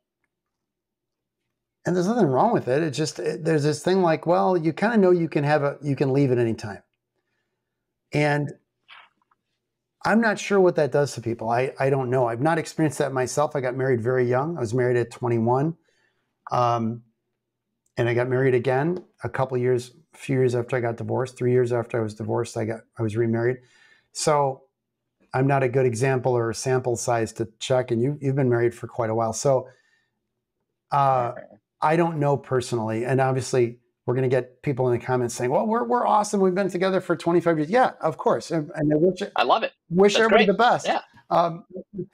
and there's nothing wrong with it. It's just, there's this thing like, well, you kind of know you can leave at any time. And I'm not sure what that does to people. I don't know. I've not experienced that myself. I got married very young. I was married at 21. And I got married again a few years after I got divorced. 3 years after I was divorced, I was remarried. So I'm not a good example or a sample size to check. And you've been married for quite a while. So I don't know personally. And obviously we're going to get people in the comments saying, well, we're awesome. We've been together for 25 years. Yeah, of course. And I love it. Wish That's everybody great. the best. Yeah.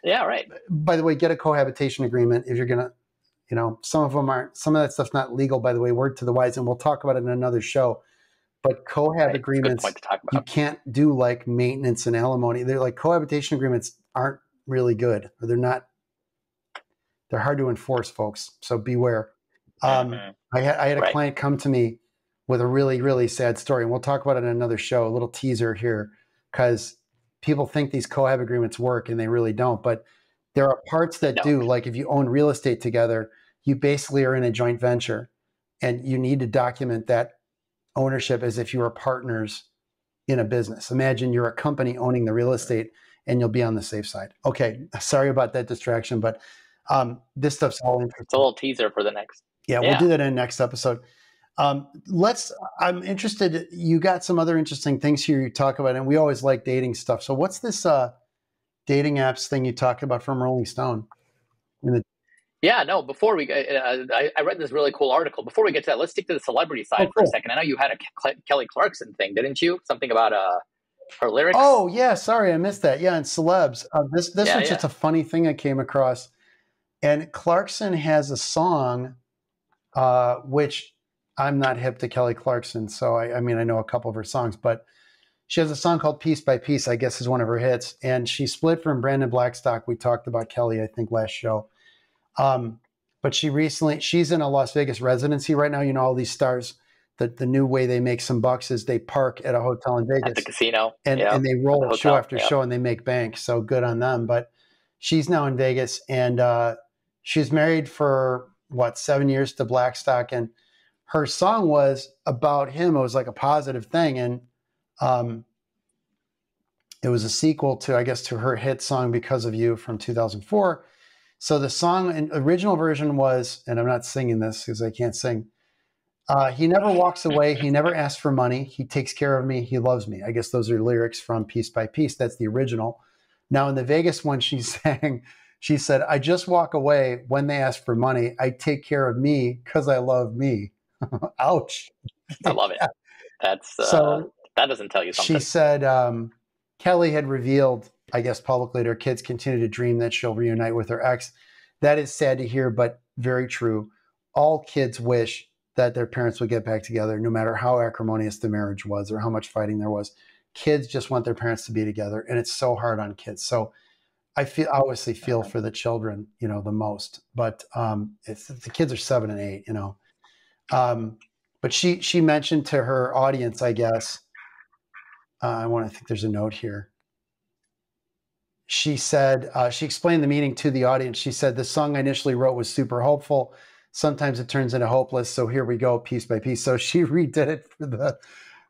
Yeah, right. By the way, get a cohabitation agreement if you're going to, some of that stuff's not legal, by the way, word to the wise, and we'll talk about it in another show. But cohab agreements, good point to talk about. You can't do like maintenance and alimony. They're like cohabitation agreements aren't really good. Or they're hard to enforce, folks. So beware. I had a client come to me with a really, really sad story, and we'll talk about it in another show, a little teaser here, because people think these cohab agreements work and they really don't. But there are parts that do, like if you own real estate together, you basically are in a joint venture, and you need to document that ownership as if you were partners in a business. Imagine you're a company owning the real estate and you'll be on the safe side. Okay, sorry about that distraction, but this stuff's all interesting. It's a little teaser for the next. Yeah, we'll do that in the next episode. I'm interested, you got some other interesting things here you talk about, and we always like dating stuff. So what's this dating apps thing you talked about from Rolling Stone? Before we I read this really cool article. Before we get to that, let's stick to the celebrity side for a second. I know you had a Kelly Clarkson thing, didn't you? Something about her lyrics? Oh, yeah, sorry, I missed that. Yeah, and celebs. This was just a funny thing I came across. And Clarkson has a song, which I'm not hip to Kelly Clarkson, so I mean, I know a couple of her songs, but she has a song called Piece by Piece, I guess is one of her hits. And she split from Brandon Blackstock. We talked about Kelly, I think, last show. But she's in a Las Vegas residency right now. You know, all these stars, the new way they make some bucks is they park at a hotel in Vegas. At the casino. And they roll show after show and they make bank. So good on them. But she's now in Vegas, and she's married for 7 years to Blackstock. And her song was about him. It was like a positive thing. And it was a sequel to, I guess, to her hit song Because of You from 2004. So the song, and original version was, and I'm not singing this because I can't sing. He never walks away. He never asks for money. He takes care of me. He loves me. I guess those are lyrics from Piece by Piece. That's the original. Now in the Vegas one, she said, I just walk away when they ask for money. I take care of me because I love me. Ouch. I love it. That's so that doesn't tell you something. She said Kelly had revealed, I guess, publicly that her kids continue to dream that she'll reunite with her ex. That is sad to hear, but very true. All kids wish that their parents would get back together, no matter how acrimonious the marriage was or how much fighting there was. Kids just want their parents to be together, and it's so hard on kids. So I obviously feel for the children, the most. But the kids are 7 and 8, But she mentioned to her audience, I guess, I think there's a note here. She said, she explained the meaning to the audience. She said, the song I initially wrote was super hopeful. Sometimes it turns into hopeless. So here we go, piece by piece. So she redid it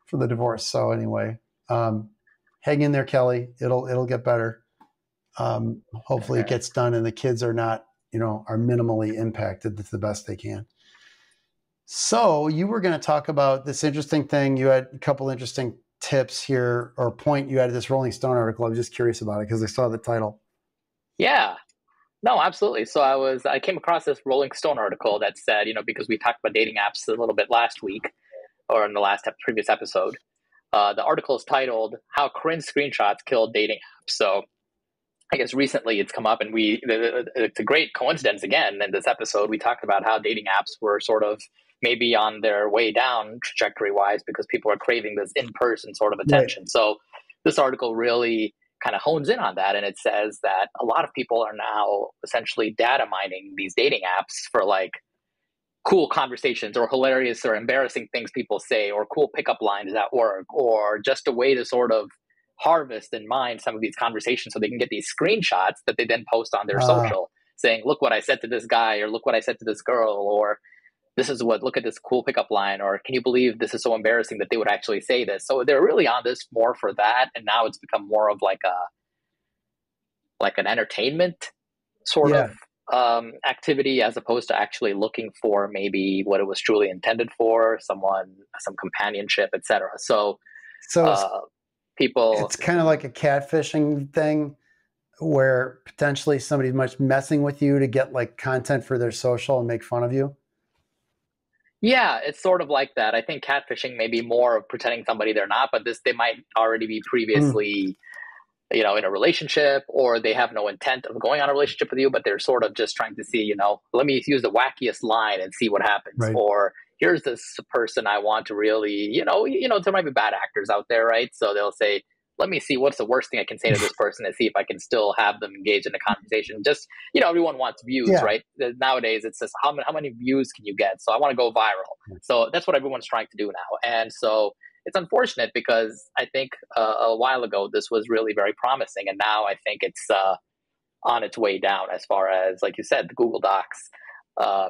for the divorce. So anyway, hang in there, Kelly. It'll get better. Hopefully it gets done and the kids are not, are minimally impacted to the best they can. So you were going to talk about this interesting thing. You had a couple interesting tips here, or point you had this Rolling Stone article. I was just curious about it because I saw the title. Yeah, no, absolutely. So I came across this Rolling Stone article that said, because we talked about dating apps a little bit last week or in the previous episode, the article is titled How Cringe Screenshots Killed Dating Apps. So I guess recently it's come up, and it's a great coincidence again. In this episode, we talked about how dating apps were sort of maybe on their way down trajectory wise because people are craving this in-person sort of attention. Right. So this article really kind of hones in on that. And it says that a lot of people are now essentially data mining these dating apps for like cool conversations or hilarious or embarrassing things people say, or cool pickup lines at work, or just a way to sort of harvest and mine some of these conversations so they can get these screenshots that they then post on their social saying, look what I said to this guy, or look what I said to this girl, or look at this cool pickup line, or can you believe this is so embarrassing that they would actually say this? So they're really on this more for that. And now it's become more of like like an entertainment sort Yeah. of activity, as opposed to actually looking for maybe what it was truly intended for, someone, some companionship, etc. So So people, it's kind of like a catfishing thing where potentially somebody's much messing with you to get like content for their social and make fun of you. yeah, it's sort of like that. I think catfishing may be more of pretending somebody they're not, but this, they might already be previously, you know, in a relationship, or they have no intent of going on a relationship with you, but they're sort of just trying to see, you know, let me use the wackiest line and see what happens. Right. Or here's this person I want to really, there might be bad actors out there, right? So they'll say, let me see what's the worst thing I can say to this person and see if I can still have them engage in a conversation. Just, everyone wants views, Yeah. right? Nowadays, it's just how many views can you get? So I want to go viral. So that's what everyone's trying to do now. And so it's unfortunate because I think a while ago this was really very promising, and now I think it's on its way down as far as, like you said, the Google Docs.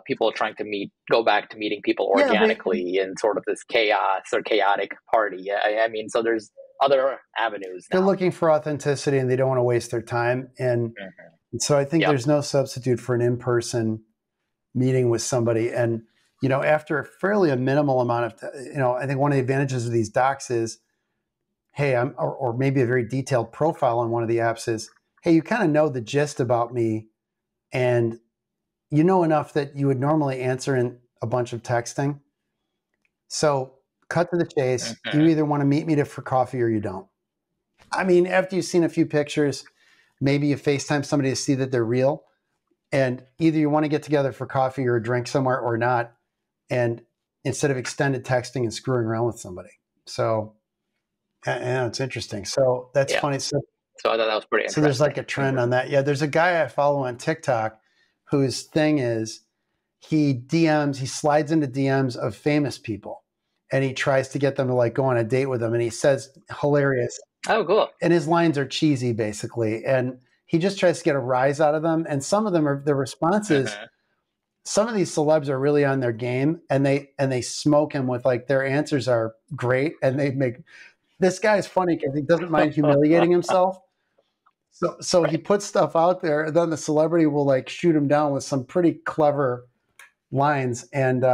People are trying to go back to meeting people organically in sort of this chaos or chaotic party. I mean, so there's other avenues now. They're looking for authenticity and they don't want to waste their time. And so I think there's no substitute for an in-person meeting with somebody. And, after a minimal amount of, I think one of the advantages of these docs is, hey, or maybe a very detailed profile on one of the apps is, hey, you kind of know the gist about me and you know enough that you would normally answer in a bunch of texting. So cut to the chase. You either want to meet me for coffee or you don't. I mean, after you've seen a few pictures, maybe you FaceTime somebody to see that they're real. And either you want to get together for coffee or a drink somewhere or not. And instead of extended texting and screwing around with somebody. So, yeah, it's interesting. So that's funny. So I thought that was pretty interesting. So there's like a trend on that. Yeah, there's a guy I follow on TikTok whose thing is he slides into DMs of famous people and he tries to get them to like go on a date with them. And he says hilarious. Oh, cool. And his lines are cheesy basically. And he just tries to get a rise out of them. And some of them are, the responses, some of these celebs are really on their game and they smoke him with like their answers are great. And this guy's funny because he doesn't mind humiliating himself. So he puts stuff out there, and then the celebrity will like shoot him down with some pretty clever lines, and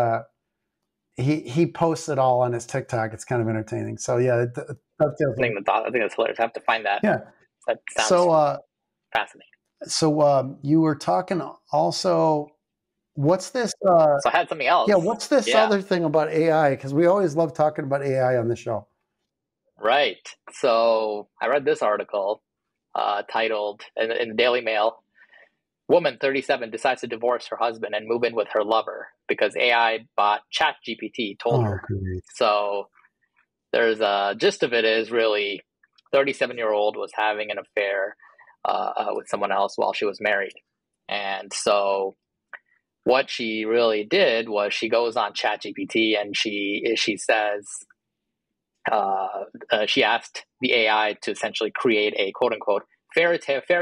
he posts it all on his TikTok. It's kind of entertaining. So yeah, I think that's hilarious. I have to find that. Yeah, that sounds fascinating. So you were talking also. What's this? So I had something else. Yeah, what's this other thing about AI? Because we always love talking about AI on the show. Right. So I read this article. Titled in the Daily Mail, woman 37 decides to divorce her husband and move in with her lover because AI bot ChatGPT told her. Great. So there's a gist of it is really 37-year-old was having an affair with someone else while she was married. And so what she really did was she goes on ChatGPT and she says, she asked the AI to essentially create a quote unquote fairy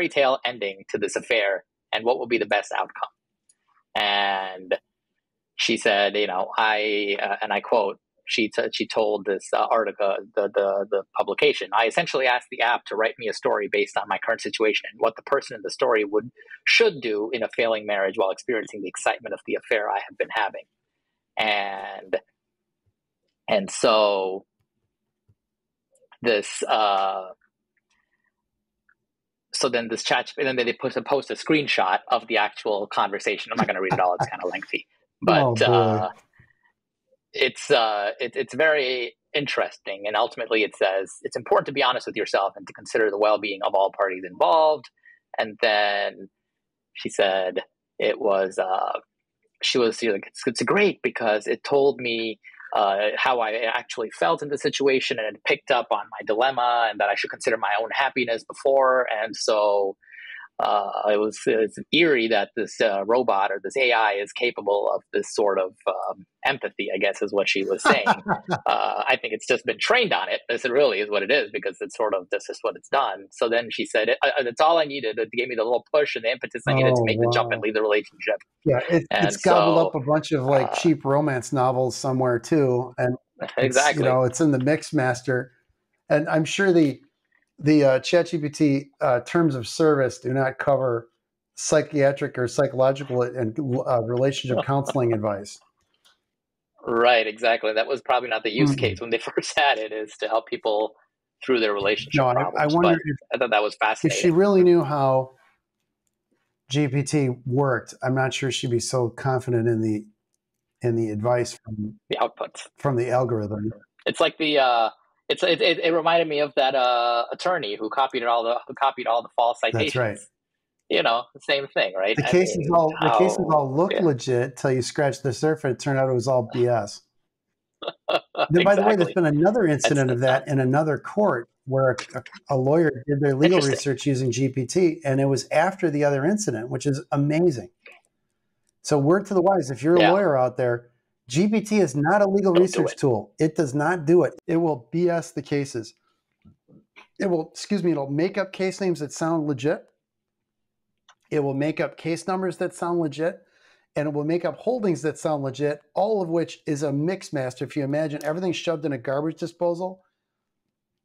tale ending to this affair and what will be the best outcome. And she said, and I quote, she told this article, the publication, I essentially asked the app to write me a story based on my current situation and what the person in the story should do in a failing marriage while experiencing the excitement of the affair I have been having. And so this so then this chat, and then they post a screenshot of the actual conversation. I'm not going to read it all; it's kind of lengthy, but it's very interesting. And ultimately, it says it's important to be honest with yourself and to consider the well-being of all parties involved. And then she said it was it's great because it told me how I actually felt in the situation, and it picked up on my dilemma and that I should consider my own happiness before. And so it's eerie that this robot or this AI is capable of this sort of empathy, I guess is what she was saying. I think it's just been trained on it. This really is what it is, because it's sort of, this is what it's done. So then she said, that's all I needed. It gave me the little push and the impetus I needed to make the jump and leave the relationship. Yeah, it's gobbled up a bunch of like cheap romance novels somewhere too. And exactly, it's in the mix master. And I'm sure the ChatGPT terms of service do not cover psychiatric or psychological and relationship counseling advice. Right, exactly. That was probably not the use case when they first had it, is to help people through their relationship No, I problems. wonder But I thought that was if she fascinating. really knew how GPT worked. I'm not sure she'd be so confident in the advice The outputs. from the algorithm. It's like it reminded me of that attorney who copied all the false citations. That's right. You know, the same thing, right? The cases all look yeah. legit till you scratch the surface. It turned out it was all BS. Exactly. By the way, there's been another incident of that in another court where a lawyer did their legal research using GPT, and it was after the other incident, which is amazing. So word to the wise, if you're a lawyer out there, GPT is not a legal research tool. It does not do it. It will BS the cases. It'll make up case names that sound legit. It will make up case numbers that sound legit, and it will make up holdings that sound legit, all of which is a mix master. If you imagine everything shoved in a garbage disposal,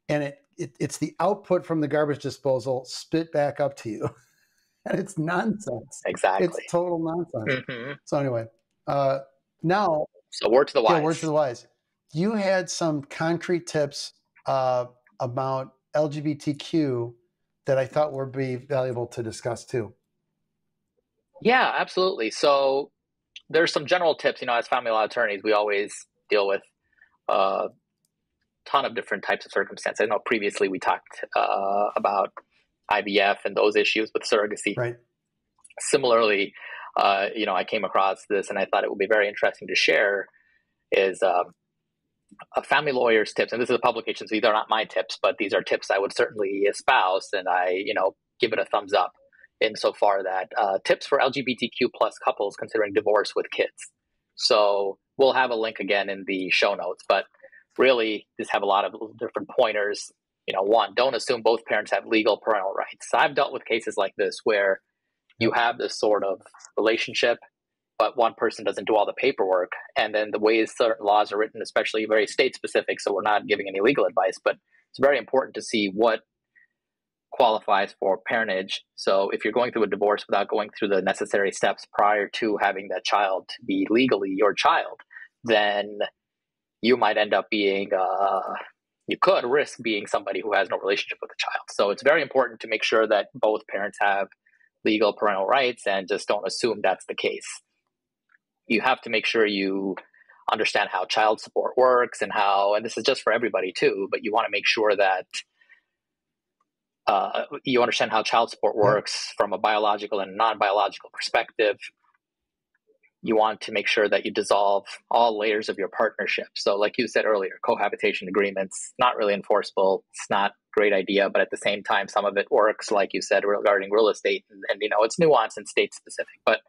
and it's the output from the garbage disposal spit back up to you. And it's nonsense. Exactly. It's total nonsense. Mm-hmm. So anyway, now. So word to the wise. Yeah, word to the wise. You had some concrete tips about LGBTQ that I thought would be valuable to discuss too. Yeah, absolutely. So there's some general tips. You know, as family law attorneys, we always deal with a ton of different types of circumstances. I know previously we talked about IVF and those issues with surrogacy. Right. Similarly, you know, I came across this and I thought it would be very interesting to share is a family lawyer's tips. And this is a publication, so these are not my tips, but these are tips I would certainly espouse, and I, you know, give it a thumbs up insofar that tips for LGBTQ plus couples considering divorce with kids. So we'll have a link again in the show notes, but really just have a lot of different pointers. You know, one, don't assume both parents have legal parental rights. I've dealt with cases like this where you have this sort of relationship, but one person doesn't do all the paperwork. And then the ways certain laws are written, especially very state specific, so we're not giving any legal advice, but it's very important to see what qualifies for parentage. So if you're going through a divorce without going through the necessary steps prior to having that child be legally your child, then you might end up being, you could risk being somebody who has no relationship with the child. So it's very important to make sure that both parents have legal parental rights and just don't assume that's the case. You have to make sure you understand how child support works and this is just for everybody too, but you want to make sure that you understand how child support works from a biological and non-biological perspective. You want to make sure that you dissolve all layers of your partnership. So like you said earlier, cohabitation agreements, not really enforceable. It's not a great idea, but at the same time, some of it works, like you said, regarding real estate. And you know, it's nuanced and state specific. But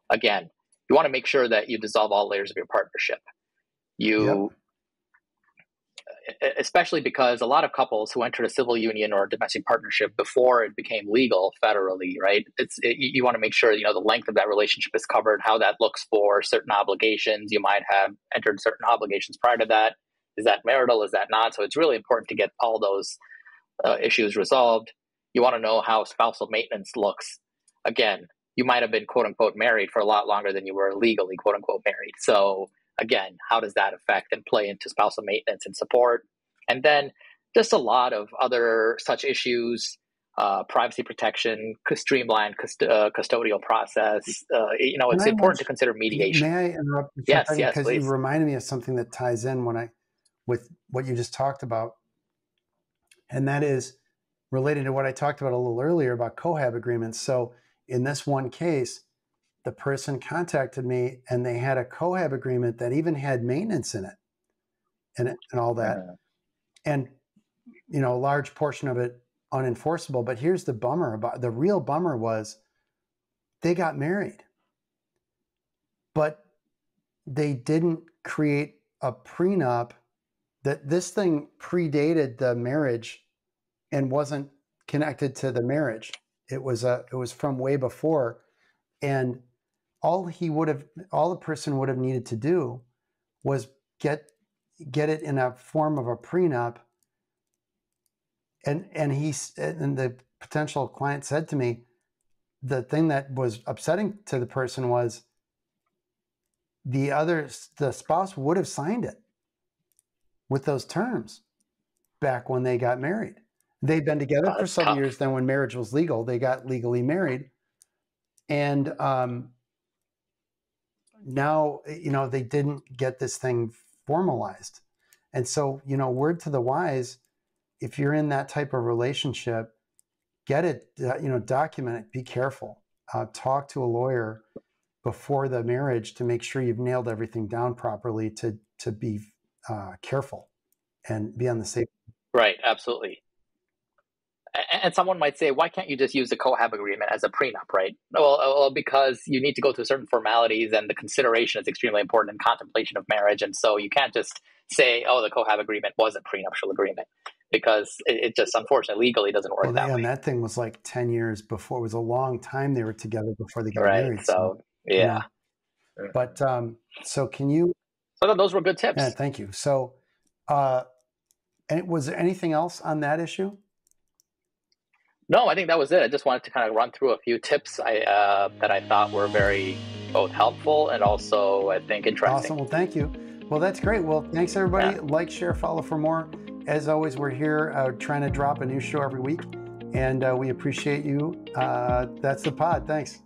again, you want to make sure that you dissolve all layers of your partnership. Especially because a lot of couples who entered a civil union or a domestic partnership before it became legal federally, right? You want to make sure, you know, the length of that relationship is covered, how that looks for certain obligations. You might have entered certain obligations prior to that. Is that marital? Is that not? So it's really important to get all those issues resolved. You want to know how spousal maintenance looks. Again, you might have been quote unquote married for a lot longer than you were legally quote unquote married. So again, how does that affect and play into spousal maintenance and support? And then just a lot of other such issues, privacy protection, streamlined custodial process. You know, it's important to consider mediation. May I interrupt? Yes, because please. You reminded me of something that ties in with what you just talked about. And that is related to what I talked about a little earlier about cohab agreements. So in this one case, the person contacted me and they had a cohab agreement that even had maintenance in it and all that. And, you know, a large portion of it unenforceable. But here's the real bummer was they got married, but they didn't create a prenup. That this thing predated the marriage and wasn't connected to the marriage. It was from way before. And all the person would have needed to do was get it in a form of a prenup And and the potential client said to me, the thing that was upsetting to the person was the spouse would have signed it with those terms back when they got married. They'd been together for several years. Then when marriage was legal, they got legally married. And now, they didn't get this thing formalized. And so, word to the wise, if you're in that type of relationship, get it, document it, be careful. Talk to a lawyer before the marriage to make sure you've nailed everything down properly, to be careful and be on the safe. Right, absolutely. And someone might say, why can't you just use the cohab agreement as a prenup, right? Well, because you need to go through certain formalities, and the consideration is extremely important in contemplation of marriage. And so you can't just say, oh, the cohab agreement was a prenuptial agreement, because it just, unfortunately, legally doesn't work that way. And that thing was like 10 years before. It was a long time they were together before they got married. So, yeah. But so can you... So those were good tips. Yeah, thank you. So and was there anything else on that issue? No, I think that was it. I just wanted to kind of run through a few tips that I thought were very both helpful and also, I think, interesting. Awesome. Well, thank you. Well, that's great. Well, thanks, everybody. Yeah. Like, share, follow for more. As always, we're here trying to drop a new show every week, and we appreciate you. That's the pod. Thanks.